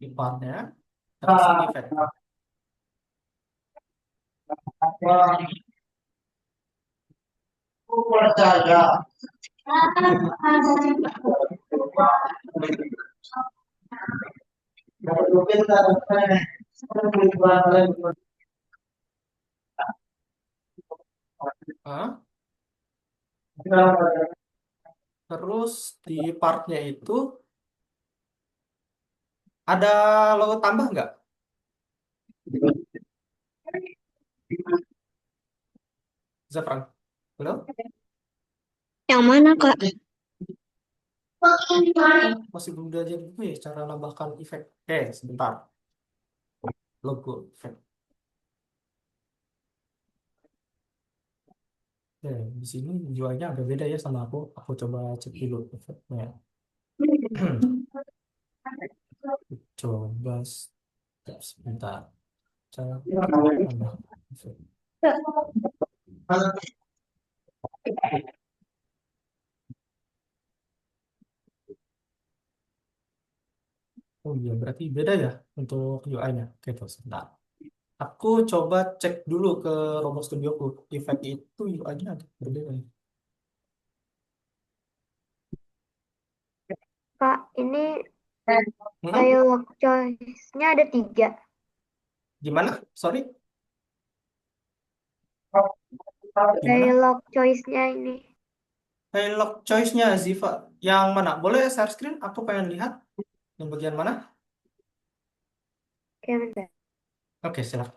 Di partnya, kita kasih efek. Ah, terus di partnya itu ada logo tambah nggak? Zafran, halo? Yang mana Kak? Oh, masih belum belajar juga ya cara nambahkan efek. Sebentar. Logo efek. Di sini jualnya agak beda ya sama aku. Aku coba cek dulu efeknya. Coba sebentar. Cara nambah efek. Oh iya, berarti beda ya untuk UI-nya. Oke, tuh, sebentar. Aku coba cek dulu ke Robot Studioku. Efek itu UI-nya agak berbeda nih. Kak, ini Hmm? dialog choice-nya ada 3. Gimana? Sorry? Gimana? Dialog choice-nya ini. Dialog choice-nya Ziva. Yang mana? Boleh share screen? Aku pengen lihat. Yang bagian mana? Oke, bentar. Oke, silakan.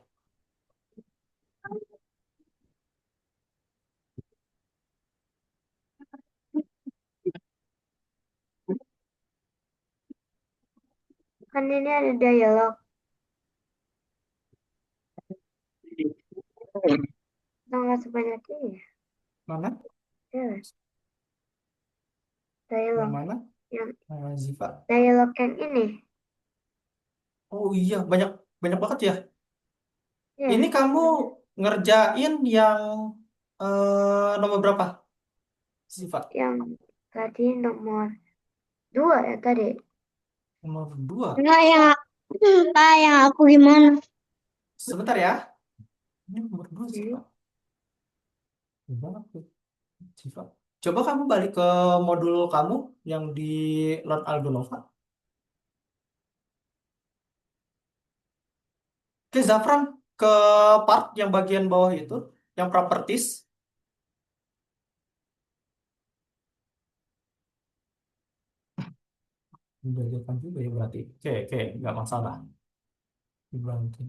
Kan ini ada dialog. Nggak sebanyak ini ya. Mana? Ya, Yang dialog. mana? Yang Ziva. dialog yang ini. Oh iya, banyak banyak banget ya. Ya, Ini kamu ngerjain yang nomor berapa, Ziva? yang tadi nomor 2 ya tadi. Nomor 2. Enggak ya, Pak, yang aku gimana? Sebentar ya. Ini nomor 2, Ziva. Hmm. Gimana tuh, Ziva? Coba kamu balik ke modul kamu yang di Lord Algonova. Oke, Zafran, ke part yang bagian bawah itu, yang properties. Belajarkan juga ya berarti. Oke, nggak masalah. Dibantu.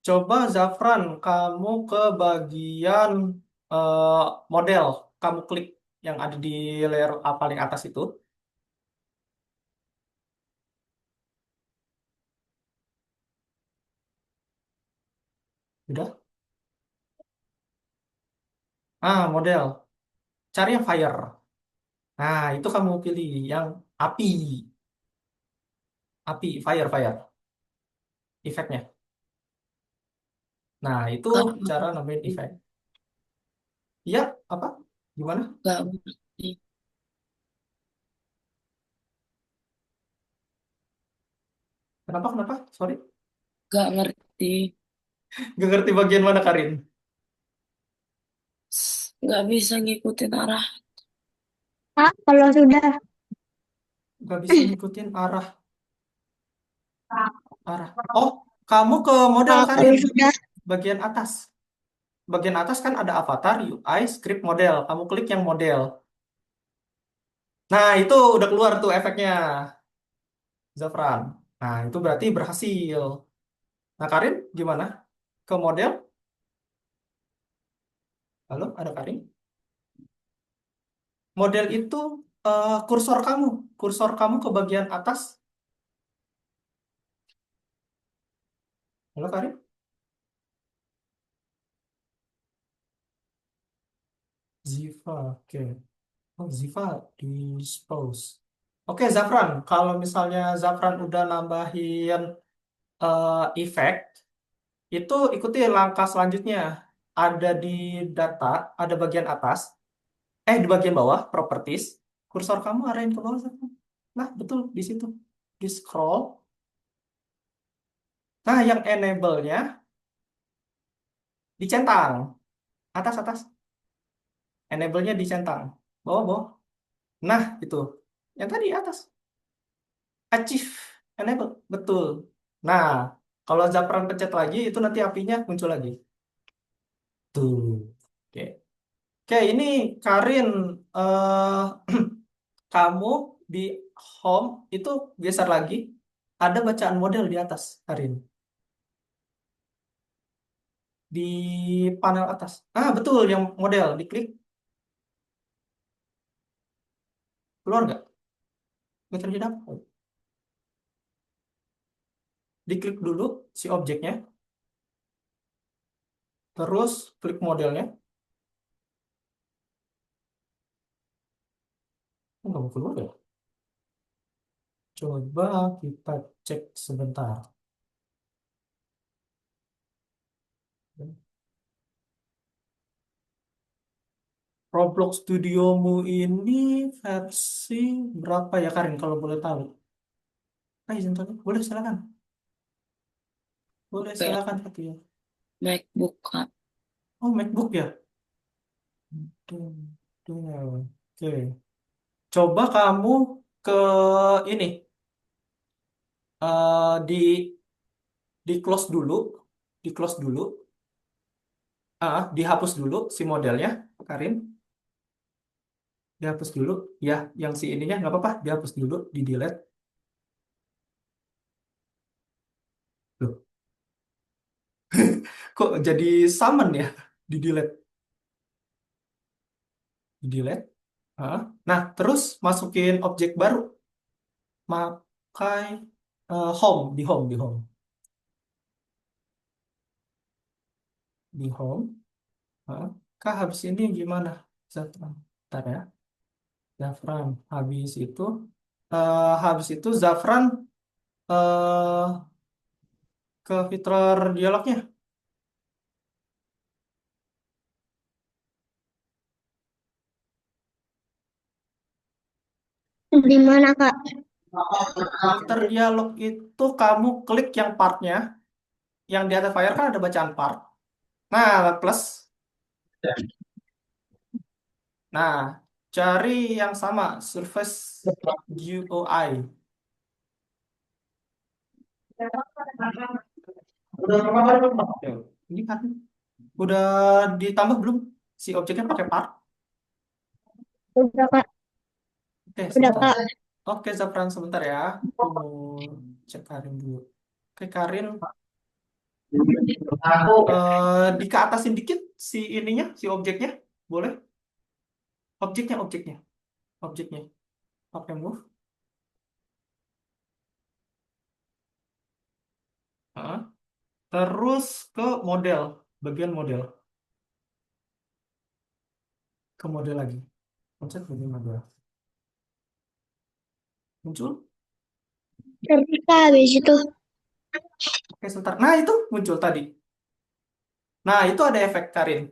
Coba Zafran, kamu ke bagian eh, model. Kamu klik yang ada di layer paling atas itu. Udah? Model. Cari yang fire. Nah, itu kamu pilih yang api. Api, fire. Efeknya. Nah, itu Gak cara nambahin efek. Iya, apa? Gimana? gak ngerti. Kenapa? Sorry. Gak ngerti. Gak ngerti bagian mana, Karin? Gak bisa ngikutin arah. Pak, kalau sudah. Gak bisa ngikutin arah. Oh, kamu ke model, Pak, Karin. kalau sudah. bagian atas. Bagian atas kan ada avatar, UI, script model. Kamu klik yang model. Nah, itu udah keluar tuh efeknya, Zafran. Nah, itu berarti berhasil. Nah, Karin, gimana? Ke model? Halo, ada Karin? Model itu kursor kamu. Kursor kamu ke bagian atas. Halo, Karin? Ziva, oke. Oh, Ziva dispose. Oke, Zafran. Kalau misalnya Zafran udah nambahin efek, itu ikuti langkah selanjutnya. Ada di data, ada bagian atas, di bagian bawah, properties. Kursor kamu arahin ke bawah, Zafran. Nah, betul, di situ. Di scroll. Nah, yang enable-nya dicentang. Atas, atas. Enable-nya dicentang. Bawah, bawah. Nah, itu. Yang tadi atas. Achieve. Enable. Betul. Nah, kalau Zafran pencet lagi, itu nanti apinya muncul lagi. Tuh. Oke. Oke, ini Karin. Kamu di home itu geser lagi. Ada bacaan model di atas, Karin. Di panel atas. Ah, betul. Yang model. Diklik. Keluar nggak? Nggak terjadi apa? Diklik dulu si objeknya. Terus klik modelnya. Oh, nggak mau keluar ya? Coba kita cek sebentar. Roblox Studiomu ini versi berapa ya, Karin, kalau boleh tahu? Izin tanya. Boleh, silakan. Boleh, Kayak silakan, Fatia. MacBook, Kak. Oh, MacBook ya? Tuh, tuh. Oke. Coba kamu ke ini, di close dulu, di close dulu, dihapus dulu si modelnya, Karin. Dihapus dulu, ya, yang si ininya nggak apa-apa, dihapus dulu, di delete. Loh, kok jadi summon ya? Di delete, di delete. Ah. Nah, terus masukin objek baru, pakai home, di home, di home, di home. Ah. Kak, habis ini gimana? Zafran, bentar ya. Zafran, habis itu Zafran eh ke fitur dialognya. Di mana, Kak? Fitur dialog itu kamu klik yang partnya, yang di atas fire kan ada bacaan part. Nah, plus. Nah, cari yang sama, Surface GUI. Oke, ini kan udah ditambah belum si objeknya pakai part? Udah, Kak. Oke, Udah, sebentar. Kak. Oke, Zafran, sebentar ya. Aku mau cek Karin dulu. Oke, Karin, dikeatasin dikit si ininya, si objeknya. Boleh? Objeknya, objeknya, objeknya. Pakai move. Heeh. Terus ke model, bagian model. Ke model lagi. Pencet bagian model. Muncul. Ketika habis itu. Oke, sebentar. Nah, itu muncul tadi. Nah, itu ada efek, Karin.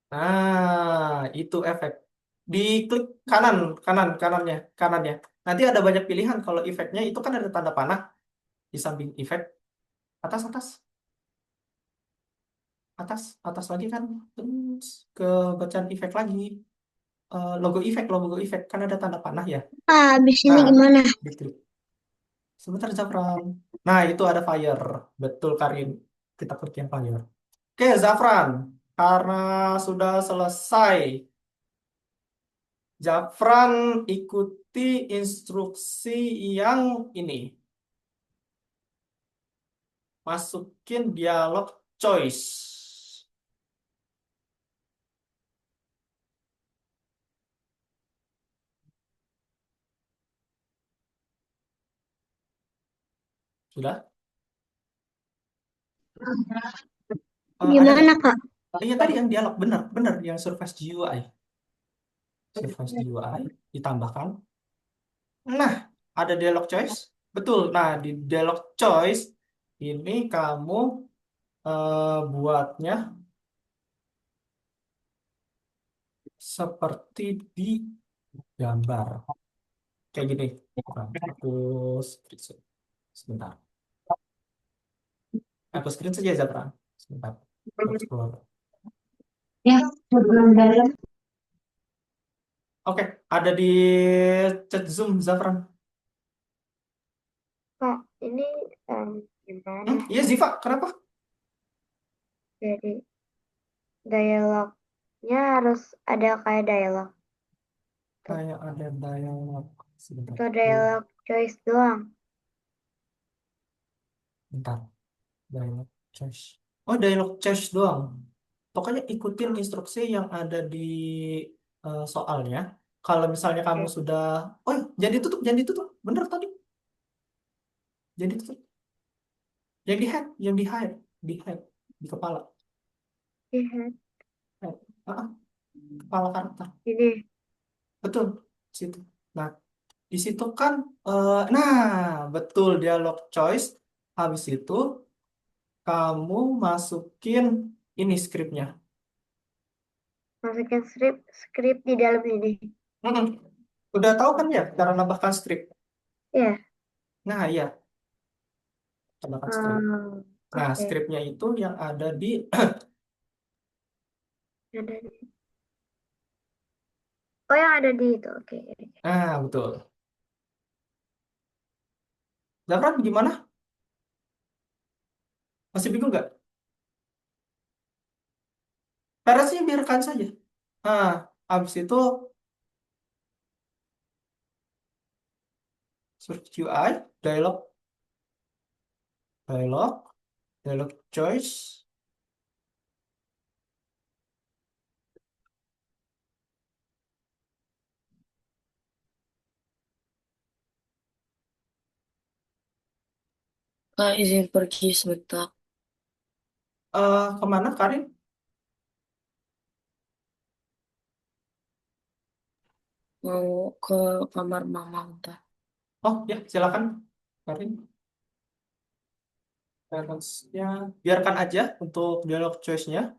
Nah, itu efek. Diklik kanan, kanan, kanannya, kanannya. Nanti ada banyak pilihan. Kalau efeknya itu kan ada tanda panah di samping efek. Atas, atas, atas, atas lagi kan. Terus ke bacaan efek lagi. Logo efek kan ada tanda panah ya. Habis ini Nah, gimana? diklik. Sebentar, Zafran. Nah, itu ada fire. Betul, Karin. Kita pergi yang fire. Oke, Zafran. Karena sudah selesai, Zafran ikuti instruksi yang ini. Masukin dialog choice. Sudah? Ada Gimana, nggak? Kak? Iya, tadi yang dialog. Benar, benar. Yang Surface GUI. Surface GUI ditambahkan. Nah, ada dialog choice. Betul. Nah, di dialog choice ini kamu buatnya seperti di gambar. Kayak gini. Nah, aku screenshot. Sebentar. Aku screen saja, Zafran. Sebentar. Aku scroll. Ya, sebelum dalam. Oke, ada di chat Zoom, Zafran. Kak, ini gimana? Iya, Ziva. Kenapa? Jadi dialognya harus ada kayak dialog Kayak ada dialog. Sebentar. atau dialog choice doang. Bentar. Dialog choice. Oh, dialog choice doang. Pokoknya ikutin instruksi yang ada di soalnya. Kalau misalnya kamu Oke, sudah, oh, jangan ditutup, jangan ditutup. Bener tadi, jangan ditutup. Yang di hide, di kepala. lihat Hide. Ah, kepala karakter. ini. Betul, situ. Nah, di situ kan, nah, betul dialog choice. Habis itu kamu masukin ini skripnya. Masukin skrip di dalam ini. Mm-mm. Udah tahu kan ya cara nambahkan skrip? Ya, Nah, iya, tambahkan skrip. Nah, oke. skripnya itu yang ada di, Ada di. Oh, yang ada di itu. Oke. nah, betul. Zafran, gimana? Masih bingung nggak? Teresnya biarkan saja. Nah, habis itu search UI, dialog, dialog, dialog choice. Kak, izin pergi sebentar. Kemana, Karin? Mau ke kamar mama bentar. Oh, ya, silakan, Karin. Terusnya biarkan aja untuk dialog choice-nya.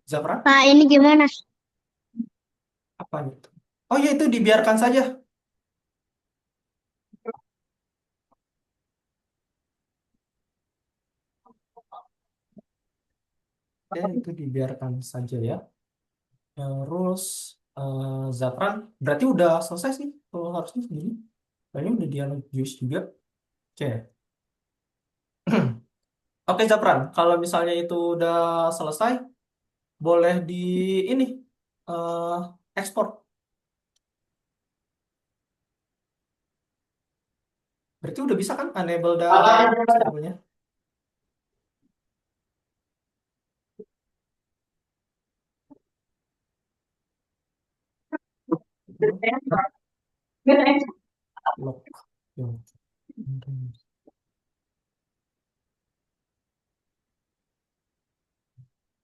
Zafran, Pak, ini gimana? apa itu? Oh ya, itu dibiarkan saja. Ya, itu dibiarkan saja ya. Terus Zafran, berarti udah selesai sih kalau harusnya segini. Kayaknya udah dialog choice juga. Oke. Oke, Zafran, kalau misalnya itu udah selesai, boleh di ini eh, ekspor. Berarti udah bisa kan enable dan disable-nya? Lock. Ya.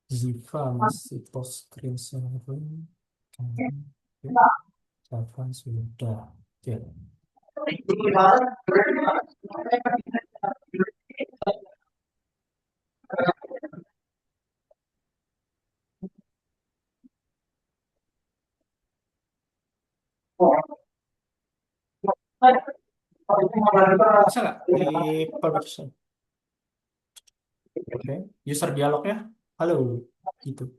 Ziva masih post screen sharing. Oke, Zafran sudah. Oke. Bisa nggak di permission? Oke. User dialognya, halo, gitu.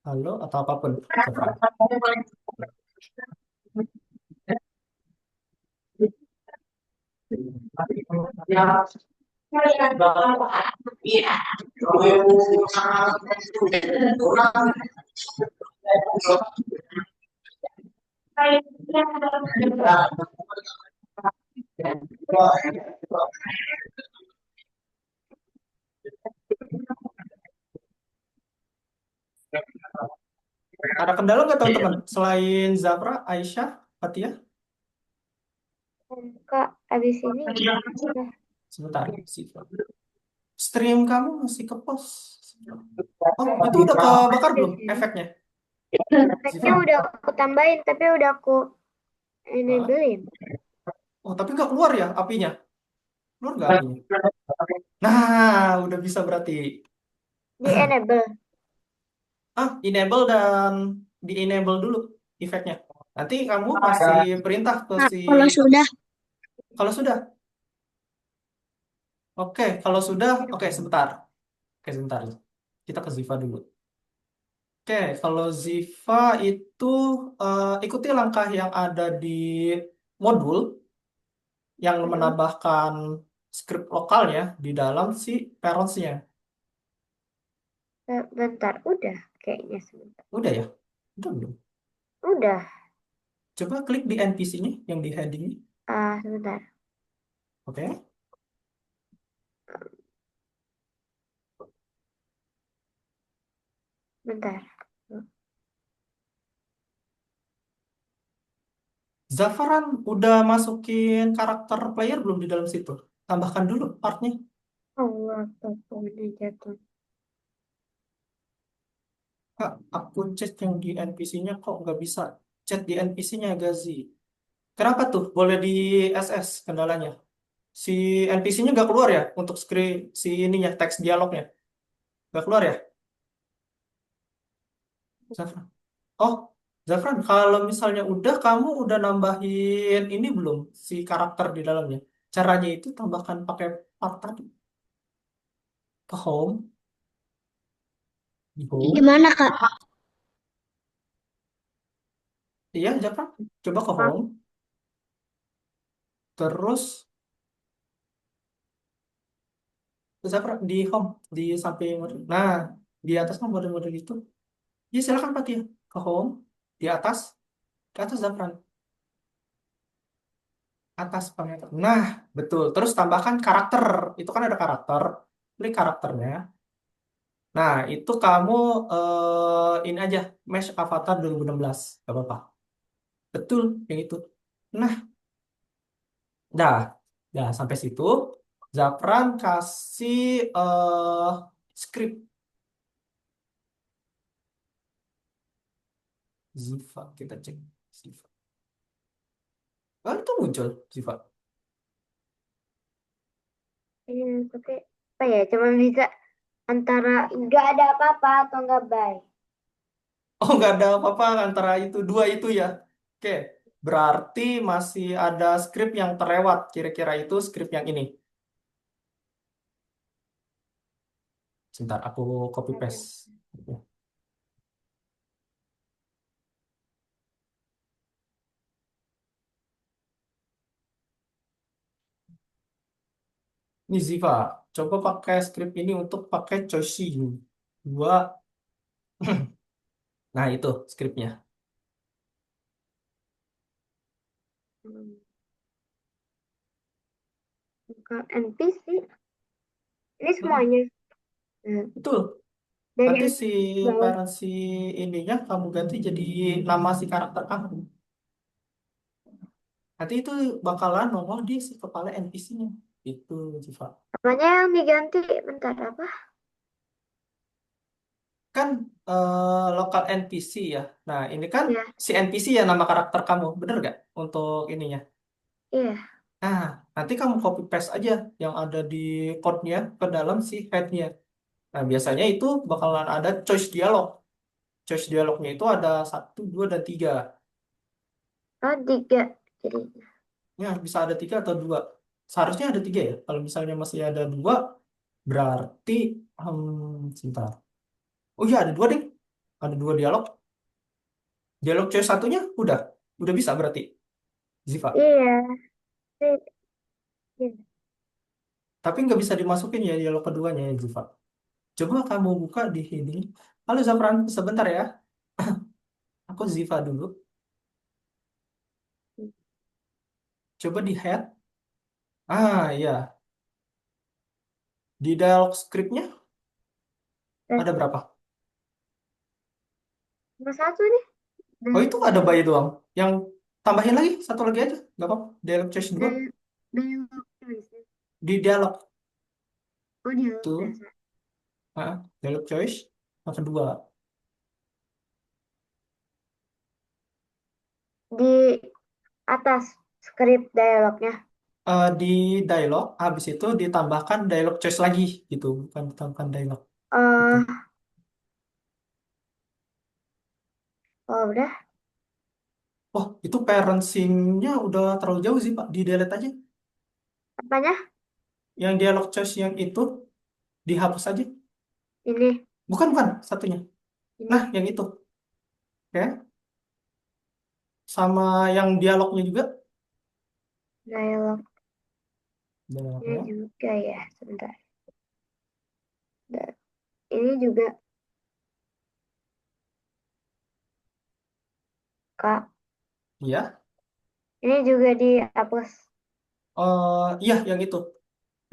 Halo atau apapun, Zafran. Ada kendala nggak teman-teman? Selain Zafra, Aisyah, Fatia? Kak, abis ini Sebentar, Siva. Stream kamu masih ke pos. Oh, itu udah kebakar belum efeknya? efeknya udah aku tambahin, tapi udah aku enablein. Oh, tapi nggak keluar ya apinya? Keluar nggak apinya? Nah, udah bisa berarti. Di enable. Enable dan di-enable dulu efeknya. Nanti kamu kasih perintah ke si... Kalau sudah. Oke, kalau sudah, oke sebentar. Oke, sebentar. Kita ke Ziva dulu. Oke, kalau Ziva itu ikuti langkah yang ada di modul yang menambahkan script lokalnya di dalam si parents-nya. Bentar, udah kayaknya sebentar. Udah ya? Udah belum? Udah. Coba klik di NPC-nya yang di heading-nya. Sebentar. Oke. Bentar. Zafaran udah masukin karakter player belum di dalam situ? Tambahkan dulu partnya. Allah, teleponnya jatuh. Kak, aku chat yang di NPC-nya kok nggak bisa chat di NPC-nya Gazi. Kenapa tuh? Boleh di SS kendalanya. Si NPC-nya nggak keluar ya untuk screen si ininya teks dialognya. Nggak keluar ya, Zafran? Oh, Zafran, kalau misalnya udah kamu udah nambahin ini belum si karakter di dalamnya? Caranya itu tambahkan pakai part tadi. Ke home, di home. Gimana, Kak? Iya, Zafran. Coba ke home. Terus Zafran di home di samping model. Nah, di atasnya model-model itu. Ya silakan Pak ya. Ke home ke atas Zafran. Atas paling atas. Nah, betul. Terus tambahkan karakter. Itu kan ada karakter. Klik karakternya. Nah, itu kamu ini aja, Mesh Avatar 2016. Gak apa-apa. Betul, yang itu. Nah, dah sampai situ. Zafran kasih script. Ziva, kita cek. Ziva. Oh, itu muncul, Ziva. Tapi apa ya? Cuma bisa antara nggak ada apa-apa atau nggak baik. Oh, nggak ada apa-apa antara itu, dua itu ya. Oke, berarti masih ada script yang terlewat. Kira-kira itu script yang ini. Sebentar, aku copy paste. Ini Ziva, coba pakai script ini untuk pakai Choice dua. Nah, itu scriptnya. Bukan NPC. Ini Hmm, semuanya. Nah, betul. dari Nanti si bawah. parent si ininya kamu ganti jadi nama si karakter kamu. Nanti itu bakalan nongol di si kepala NPC-nya. Itu, Ziva. Apanya yang diganti? Bentar, apa? Kan lokal NPC ya. Nah, ini kan Ya, si NPC ya nama karakter kamu. Bener gak? Untuk ininya. iya. Nah, nanti kamu copy paste aja yang ada di code-nya ke dalam si head-nya. Nah, biasanya itu bakalan ada choice dialog. Choice dialognya itu ada 1, 2, dan 3. Oh, 3. Jadi, Ya, bisa ada 3 atau 2. Seharusnya ada 3 ya. Kalau misalnya masih ada 2, berarti... sebentar. Oh iya, ada 2 deh. Ada 2 dialog. Dialog choice satunya udah. Udah bisa berarti. Ziva. iya. Sih. Iya. Tapi nggak bisa dimasukin ya dialog keduanya ya, Ziva. Coba kamu buka di ini. Halo Zafran, sebentar ya. Aku Ziva dulu. Coba di head. Ah, iya. Di dialog scriptnya ada berapa? Cuma satu nih. Oh, itu ada bayi doang. Yang tambahin lagi, satu lagi aja. Nggak apa-apa. Dialog choice 2. Dialog choice. Di dialog Oh, dialog tuh. biasa. Dialog choice. Yang kedua. Di atas skrip dialognya. Di dialog, habis itu ditambahkan dialog choice lagi. Gitu. Bukan ditambahkan dialog. Gitu. Oh, oh udah. Oh, itu parenting-nya udah terlalu jauh sih, Pak. Di delete aja. Apanya? Yang dialog choice yang itu dihapus aja. Ini, Bukan satunya. Nah, ini yang itu. Oke. Sama yang dialognya juga. dialog. Ini Dialognya. juga ya, sebentar. Dan ini juga Kak. Iya. Ini juga dihapus. Iya, yang itu.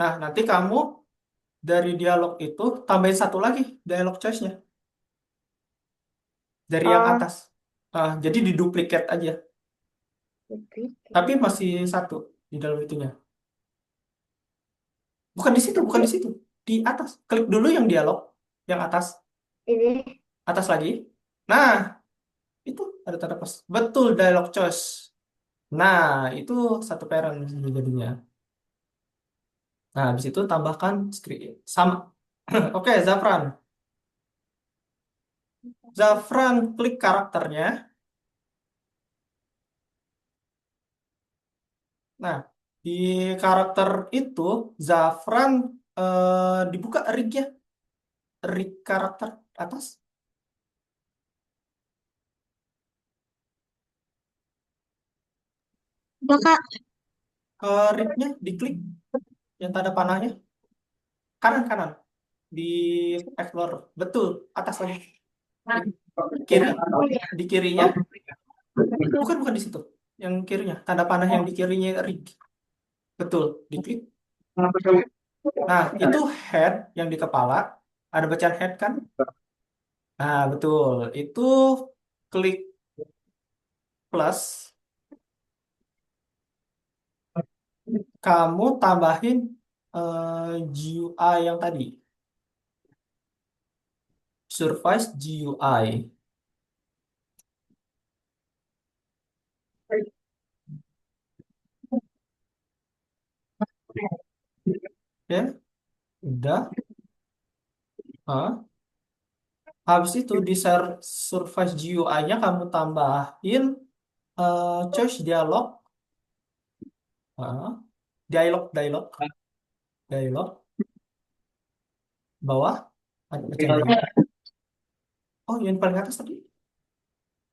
Nah, nanti kamu dari dialog itu tambahin satu lagi dialog choice-nya dari yang Oh, atas. Jadi diduplikat aja. duplicate. Tapi masih satu di dalam itunya. Bukan di Tapi situ. Di atas. Klik dulu yang dialog, yang atas, ini atas lagi. Nah, itu ada tanda plus. Betul dialog choice. Nah, itu satu parent jadinya. Nah, habis itu tambahkan script sama. Oke, Zafran. Zafran klik karakternya. Nah, di karakter itu Zafran dibuka rig-nya, rig karakter atas. Udah Kak, Rig-nya diklik yang tanda panahnya kanan kanan di Explorer. Betul, atas lagi. Kiri, di kirinya. Bukan di situ. Yang kirinya, tanda panah yang di kirinya rig. Betul, diklik. Nah, itu head yang di kepala. Ada bacaan head kan? Nah, betul. Itu klik plus. Kamu tambahin GUI yang tadi. Surface GUI. Ya, udah. Habis itu di Surface GUI-nya kamu tambahin choice dialog. Ah, dialog. Bawah. Ada bacaan dialog. Oh, yang paling atas tadi.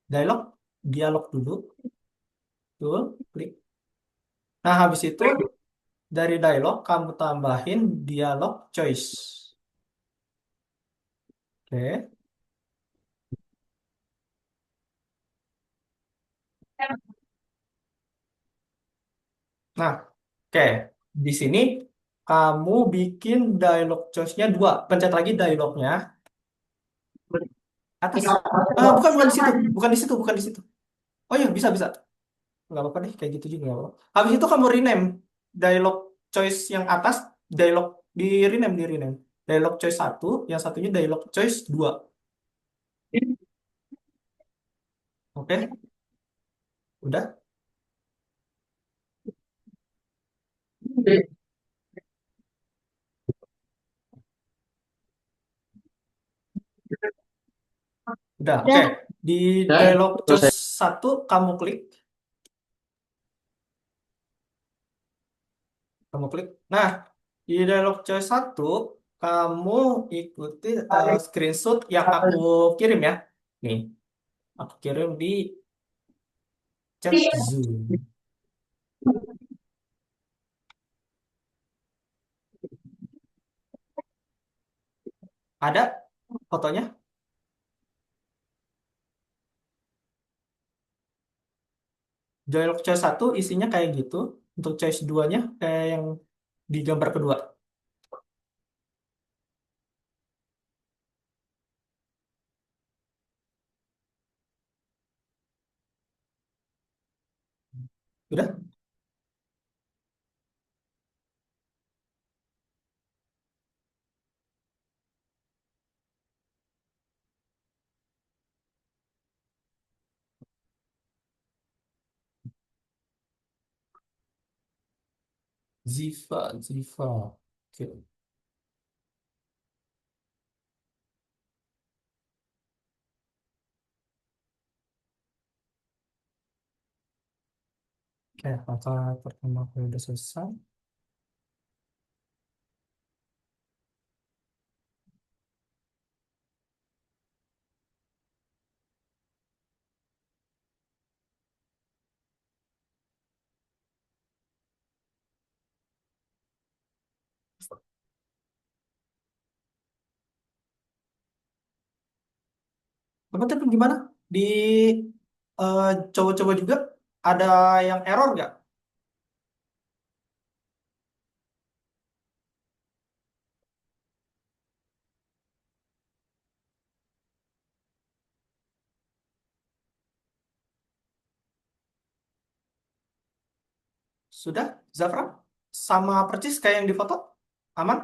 Dialog dulu. Tuh, klik. Nah, habis itu dari dialog kamu tambahin dialog choice. Oke. Nah, oke. Di sini kamu bikin dialog choice-nya dua. Pencet lagi dialognya atas. Bukan di situ. Bukan di situ. Oh iya, bisa. Nggak apa-apa deh, kayak gitu juga nggak apa-apa. Habis itu kamu rename dialog choice yang atas, dialog di rename. Dialog choice satu, yang satunya dialog choice 2. Oke, udah. Udah, oke. udah. Di Udah, dialog choice selesai. satu kamu klik. Nah, di dialog choice satu kamu ikuti screenshot yang aku kirim ya. Nih, aku kirim di chat Zoom. Ada fotonya? Dialog choice 1 isinya kayak gitu. Untuk choice 2-nya kayak yang di gambar kedua. Udah? Ziva, Ziva. Oke. Oke, maka pertama udah selesai. Teman tapi gimana? Di coba-coba juga ada yang error nggak? Sudah, Zafra? Sama persis kayak yang di foto? Aman?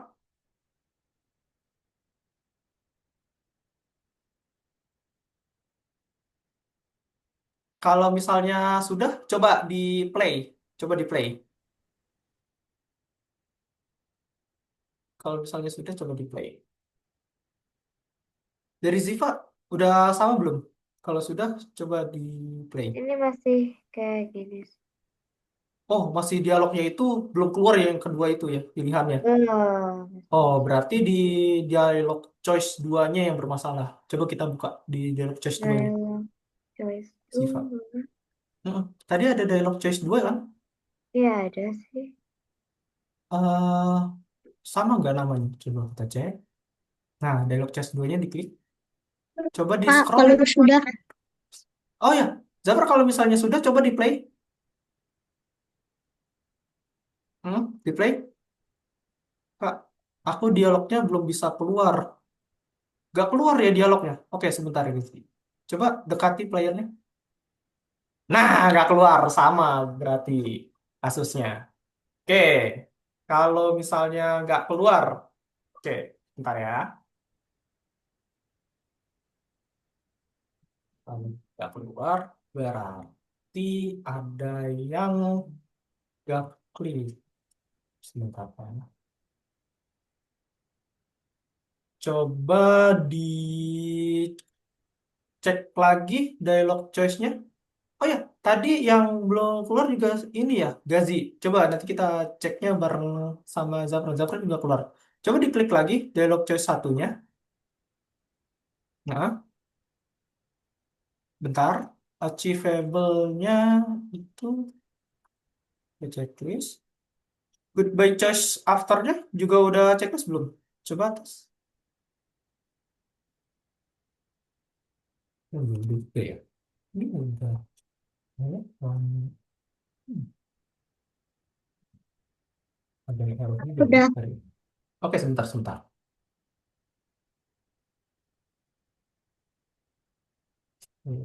Kalau misalnya sudah, coba di play. Coba di play. Kalau misalnya sudah, coba di play. Dari Ziva, udah sama belum? Kalau sudah, coba di play. Ini masih kayak gini. Oh, masih dialognya itu belum keluar ya yang kedua itu ya, pilihannya. Belum. Oh, berarti di dialog choice 2-nya yang bermasalah. Coba kita buka di dialog choice 2-nya, Dialog choice Ziva. dulu. Tadi ada dialog choice 2 kan? Iya ada sih. eh sama nggak namanya? Coba kita cek. Nah, dialog choice 2-nya diklik. Coba di Kak, scroll. kalau sudah Oh ya, Zafar kalau misalnya sudah, coba di play. Di play. Kak, aku dialognya belum bisa keluar. Nggak keluar ya dialognya. Oke, sebentar ya, Rizky. Coba dekati playernya. Nah, nggak keluar. Sama berarti kasusnya. Oke, kalau misalnya nggak keluar. Oke, bentar ya. Kalau nggak keluar, berarti ada yang nggak klik. Sebentar, Pak. Coba dicek lagi dialog choice-nya. Oh ya, tadi yang belum keluar juga ini ya, Gazi. Coba nanti kita ceknya bareng sama Zafran. Zafran juga keluar. Coba diklik lagi dialog choice satunya. Nah, bentar. Achievable-nya itu ya checklist. Goodbye choice after-nya juga udah checklist belum? Coba atas. Belum juga ya. Ini udah. Hmm, ada yang error juga ya. sudah Oke, sebentar, sebentar. Hmm,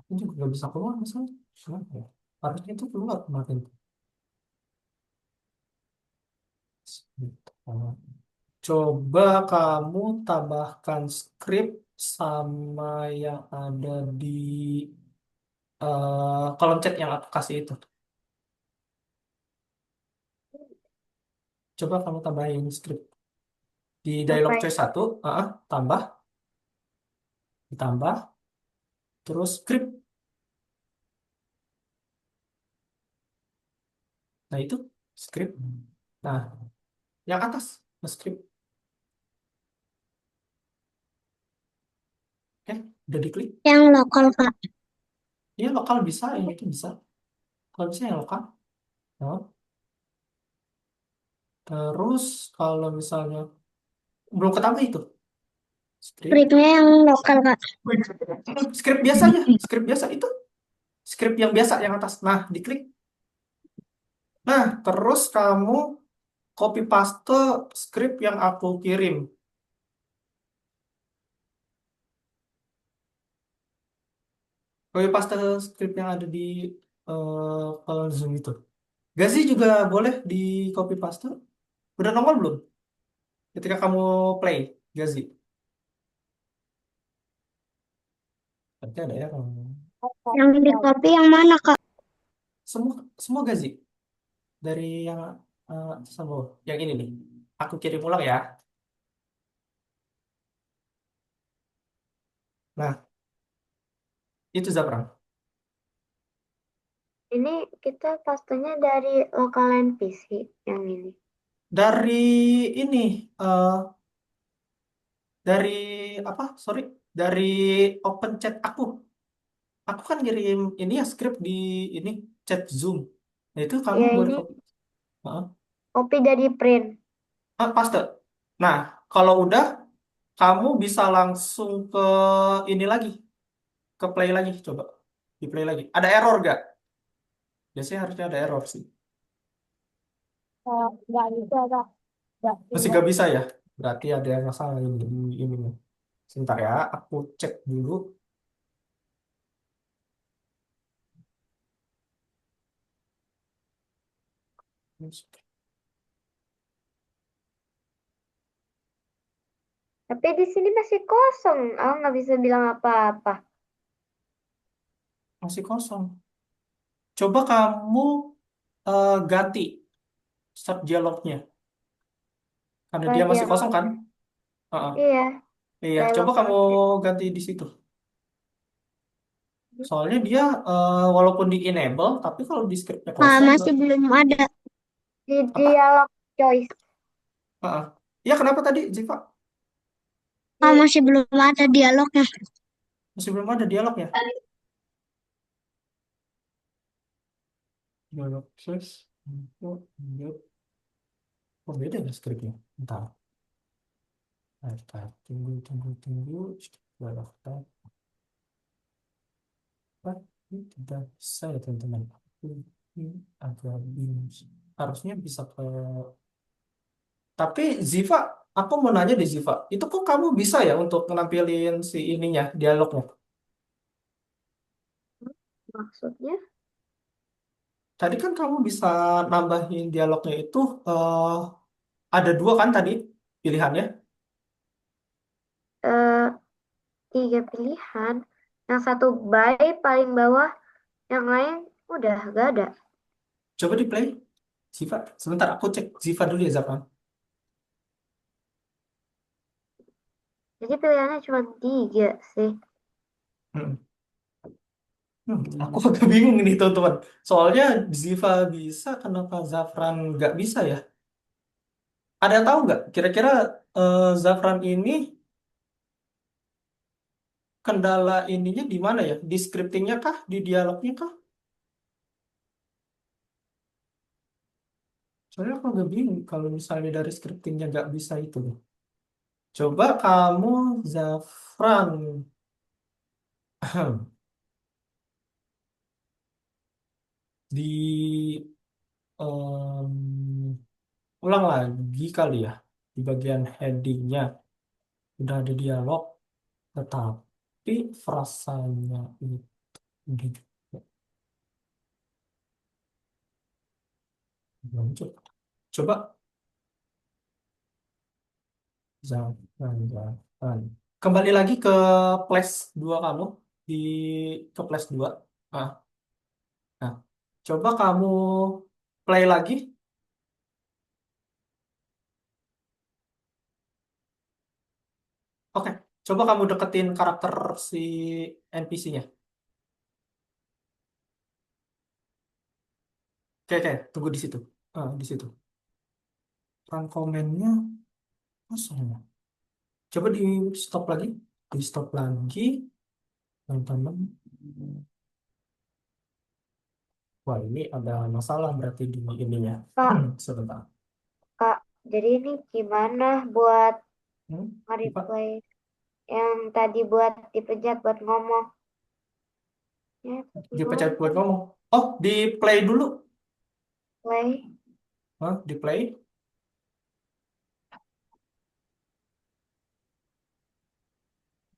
Aku juga nggak bisa keluar misalnya. Kenapa ya? Harusnya itu keluar kemarin. Sebentar. Coba kamu tambahkan script sama yang ada di kolom chat yang aku kasih itu. Coba kamu tambahin script di dialog Apa choice satu, tambah, ditambah, terus script. Nah itu script. Nah, yang atas script. Oke, udah diklik. yang lokal, Kak. Ini lokal bisa, yang itu bisa. Kalau bisa yang lokal. Oh, Terus kalau misalnya belum ketambah itu script, Skripnya yang lokal, Kak. script biasa aja, script biasa itu, script yang biasa yang atas. Nah, diklik. Nah, terus kamu copy paste script yang aku kirim. Copy paste script yang ada di file Zoom itu. Gazi juga boleh di copy paste. Udah nongol belum? Ketika kamu play, Gazi. Berarti ada ya Yang di copy yang mana, Kak? semua semua Gazi dari yang sama yang ini nih. Aku kirim ulang ya. Nah, itu Zapran. Ini kita pastenya dari lokal NPC yang ini. Dari ini eh dari apa? Sorry, dari open chat aku. Aku kan ngirim ini ya script di ini chat Zoom. Nah, itu kamu Ya, boleh ini copy. Heeh. copy dari print. Paste. Nah, kalau udah kamu bisa langsung ke ini lagi, ke play lagi, coba di play lagi. Ada error gak? Biasanya harusnya ada error sih. Nggak bisa, Kak. Nggak Masih bisa. gak bisa ya? Berarti ada yang masalah ini. Sebentar ya, aku cek dulu. Tapi di sini masih kosong. Aku nggak bisa bilang apa-apa. Masih kosong. Coba kamu ganti start dialognya. Karena dia masih kosong kan? Dialognya. Heeh. Iya, Iya, coba dialog kamu aja. ganti di situ. Soalnya dia walaupun di enable, tapi kalau di scriptnya Ah, kosong, masih belum ada. Di apa? dialog choice. Heeh. Ya kenapa tadi, Ziva? Ah, masih belum ada dialognya. Masih belum ada dialognya. Dialog search. Oh, beda ya skripnya. Bentar. Bentar. Tunggu. Dialog tab. Apa? Ini tidak bisa ya, teman-teman. Ini agak bingung sih. Harusnya bisa ke... Tapi Ziva, aku mau nanya deh Ziva. Itu kok kamu bisa ya untuk menampilin si ininya, dialognya? Maksudnya, Tadi kan kamu bisa nambahin dialognya itu ada dua kan tadi pilihannya. eh, 3 pilihan. Yang satu by paling bawah, yang lain udah gak ada. Coba di play. Ziva, sebentar aku cek Ziva dulu ya Zafran. Jadi pilihannya cuma 3 sih. Hmm. Aku agak bingung nih teman-teman. Soalnya Ziva bisa, kenapa Zafran nggak bisa ya? Ada yang tahu nggak? Kira-kira Zafran ini kendala ininya di mana ya? Di scriptingnya kah? Di dialognya kah? Soalnya aku agak bingung kalau misalnya dari scriptingnya nggak bisa itu. Coba kamu Zafran. Di ulang lagi kali ya di bagian headingnya udah ada dialog tetapi frasanya itu gitu. Muncul. Coba jangan kembali lagi ke flash 2 kamu di ke flash 2. Nah, nah, coba kamu play lagi. Oke, coba kamu deketin karakter si NPC-nya. Oke, tunggu di situ. Di situ. Run komennya kosong ya. Coba di stop lagi. Di stop lagi, teman-teman. Wah, ini ada masalah berarti di ininya. Kak, Sebentar. Kak, Jadi ini gimana buat Hmm? nge-replay yang tadi buat dipencet buat ngomong? Ya, Dipencet gimana? buat ngomong. Oh, di play dulu. Play. Hah? Di play.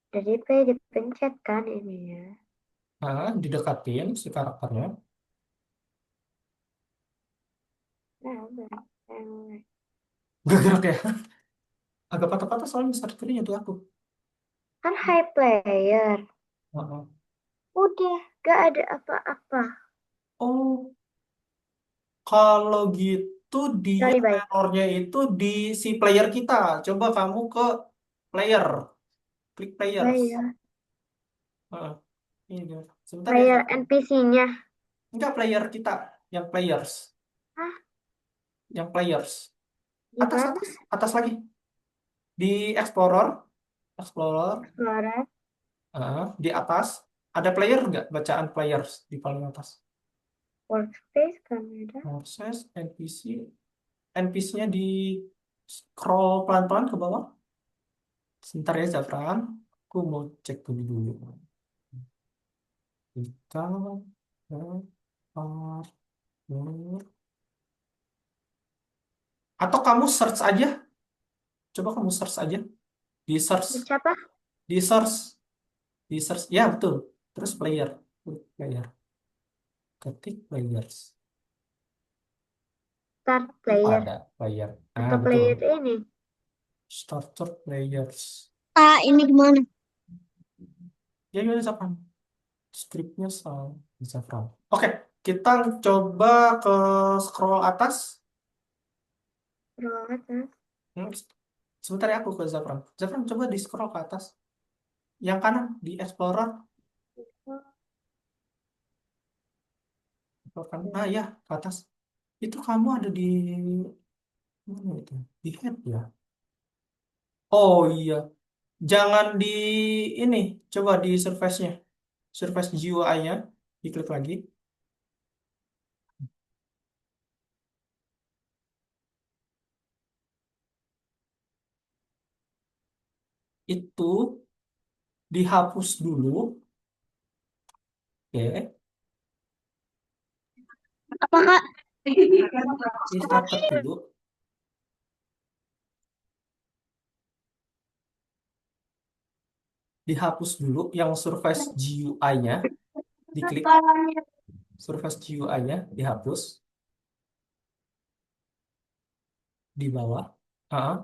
Jadi play dipencet kan ini ya. Nah, didekatin si karakternya. Nah, udah. Nah, Gak gerak ya. Agak patah-patah soalnya starternya di aku. kan high player. Heeh. Udah, gak ada apa-apa. Oh, kalau gitu dia Sorry, bye. errornya itu di si player kita. Coba kamu ke player, klik players. Player. Heeh. Ini dia. Sebentar ya, Player Zafran. NPC-nya. Enggak player kita, yang players, Hah? yang players. Atas, Gimana? atas, atas lagi. Di Explorer, Explorer, Explorer. di atas. Ada player nggak? Bacaan players di paling atas. Workspace, kamera. Proses NPC, NPC-nya di scroll pelan-pelan ke bawah. Sebentar ya, Zafran. Aku mau cek dulu. Kita partner. Atau kamu search aja. Coba kamu search aja. Di search, Siapa? di search, di search. Ya, betul. Terus player. Player. Ketik players. Start Itu player. ada player. Nah, Atau betul. player ini. Starter players. Ah, ini gimana? Ya, gimana, Zafran? Scriptnya soal Zafran. Oke, kita coba ke scroll atas. Scroll atas. Hmm, Sebentar ya aku ke Zafran. Zafran coba di scroll ke atas. Yang kanan di Explorer. Scroll kanan. Ah ya, ke atas. Itu kamu ada di mana itu? Di head ya. Oh iya, jangan di ini. Coba di surface-nya. Surface GUI-nya. Diklik lagi. Itu dihapus dulu. Oke. Apa, Kak? Di starter dulu. Dihapus dulu yang surface GUI-nya. Diklik surface GUI-nya. Dihapus. Di bawah.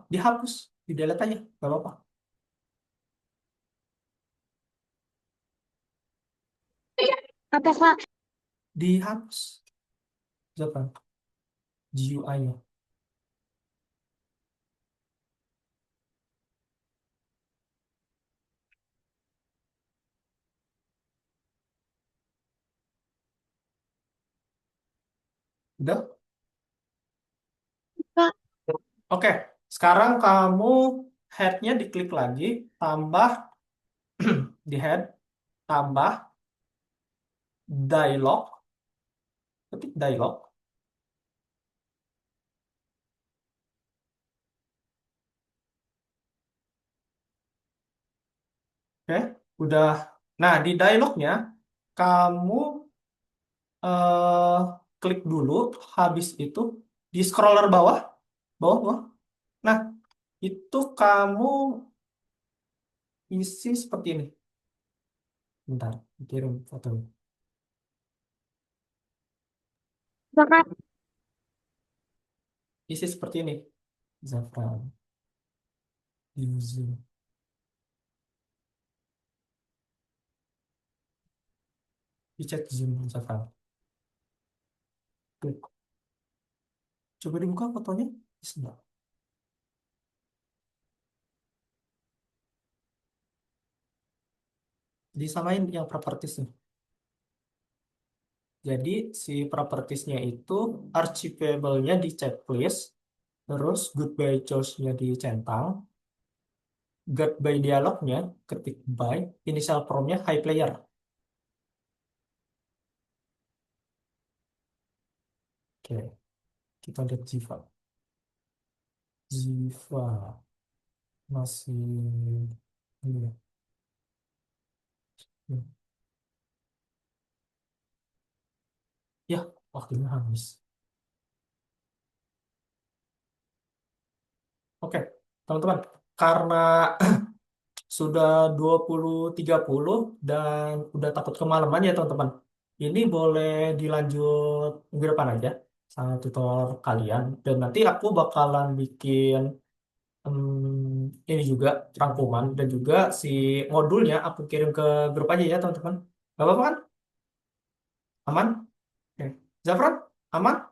Dihapus. Di delete aja. Gak apa-apa. Apa, Kak? Dihapus. Siapa? GUI-nya. Udah? Kak. Oke. Sekarang kamu head-nya diklik lagi. Tambah di head. Tambah dialog. Ketik dialog. Oke. Udah. Nah, di dialognya kamu eh, klik dulu. Habis itu di scroller bawah. Bawah, bawah. Nah, itu kamu isi seperti ini. Bentar, kirim foto. Apa, Kak? Isi seperti ini. Zafran. User. Di chat Zoom Zafran. Tuh. Coba dibuka fotonya. Bismillah. Disamain yang propertiesnya. Jadi si propertiesnya itu archivable-nya di checklist, terus goodbye choice-nya dicentang, goodbye dialognya ketik by, initial prompt-nya high player. Oke, kita lihat Jiva. Ziva masih ini ya. Ya, waktunya habis. Oke, teman-teman, karena sudah 20.30 dan udah takut kemalaman ya teman-teman. Ini boleh dilanjut minggu depan aja sama tutor kalian. Dan nanti aku bakalan bikin ini juga rangkuman dan juga si modulnya aku kirim ke grup aja ya teman-teman. Gak apa-apa kan? Aman? Oke. Zafran, aman?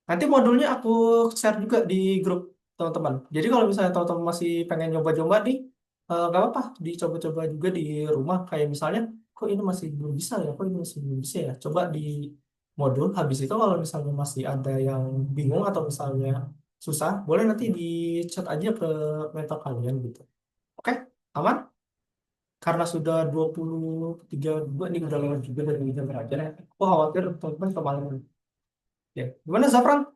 Nanti modulnya aku share juga di grup teman-teman. Jadi kalau misalnya teman-teman masih pengen nyoba-nyoba nih, nggak apa-apa, dicoba-coba juga di rumah. Kayak misalnya, kok ini masih belum bisa ya, kok ini masih belum bisa ya. Coba di modul, habis itu kalau misalnya masih ada yang bingung atau misalnya susah, boleh nanti di chat aja ke mentor kalian gitu. Oke, aman? Karena sudah 23 nih udah lewat juga dari jam belajar ya. Aku khawatir teman-teman kemalaman. Ya, gimana Zafran?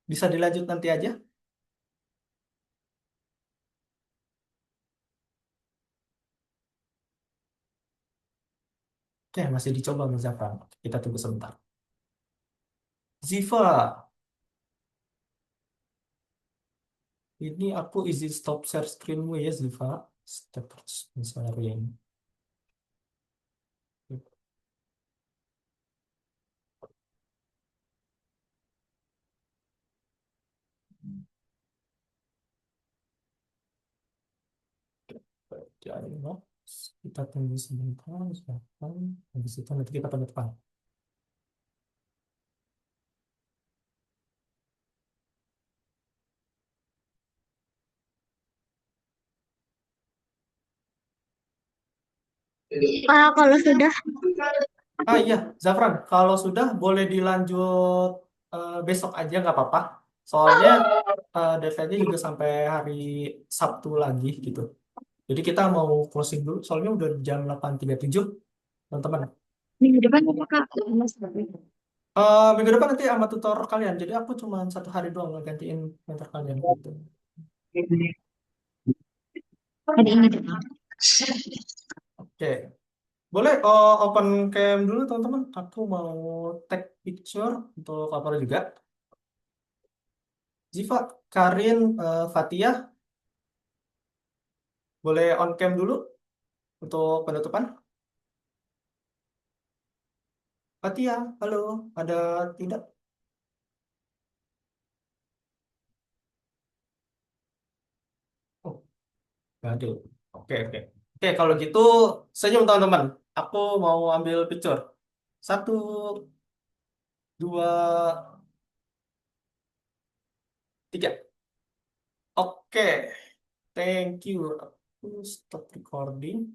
Bisa dilanjut nanti aja? Oke, masih dicoba Mas Zafran. Kita tunggu sebentar. Ziva, ini aku izin stop share screenmu ya Ziva. Stop sharing. Jadi, kita tunggu sebentar. Zafran. Habis itu nanti kita penutupan. Kalau sudah, Ah iya, Zafran, kalau sudah boleh dilanjut besok aja nggak apa-apa. Soalnya deadline-nya juga sampai hari Sabtu lagi gitu. Jadi kita mau closing dulu, soalnya udah jam 8.37, teman-teman. minggu depan apa Kak? Minggu depan nanti sama tutor kalian. Jadi aku cuma 1 hari doang ngegantiin mentor kalian gitu. Ada ini juga. Oke, boleh open cam dulu teman-teman. Aku mau take picture untuk apa juga. Ziva, Karin, Fatia, boleh on cam dulu untuk penutupan. Fatia, halo, ada tidak? Oh, nggak ada. Oke, oke. Oke, kalau gitu senyum teman-teman. Aku mau ambil picture. 1, 2, 3. Oke, thank you. Aku stop recording.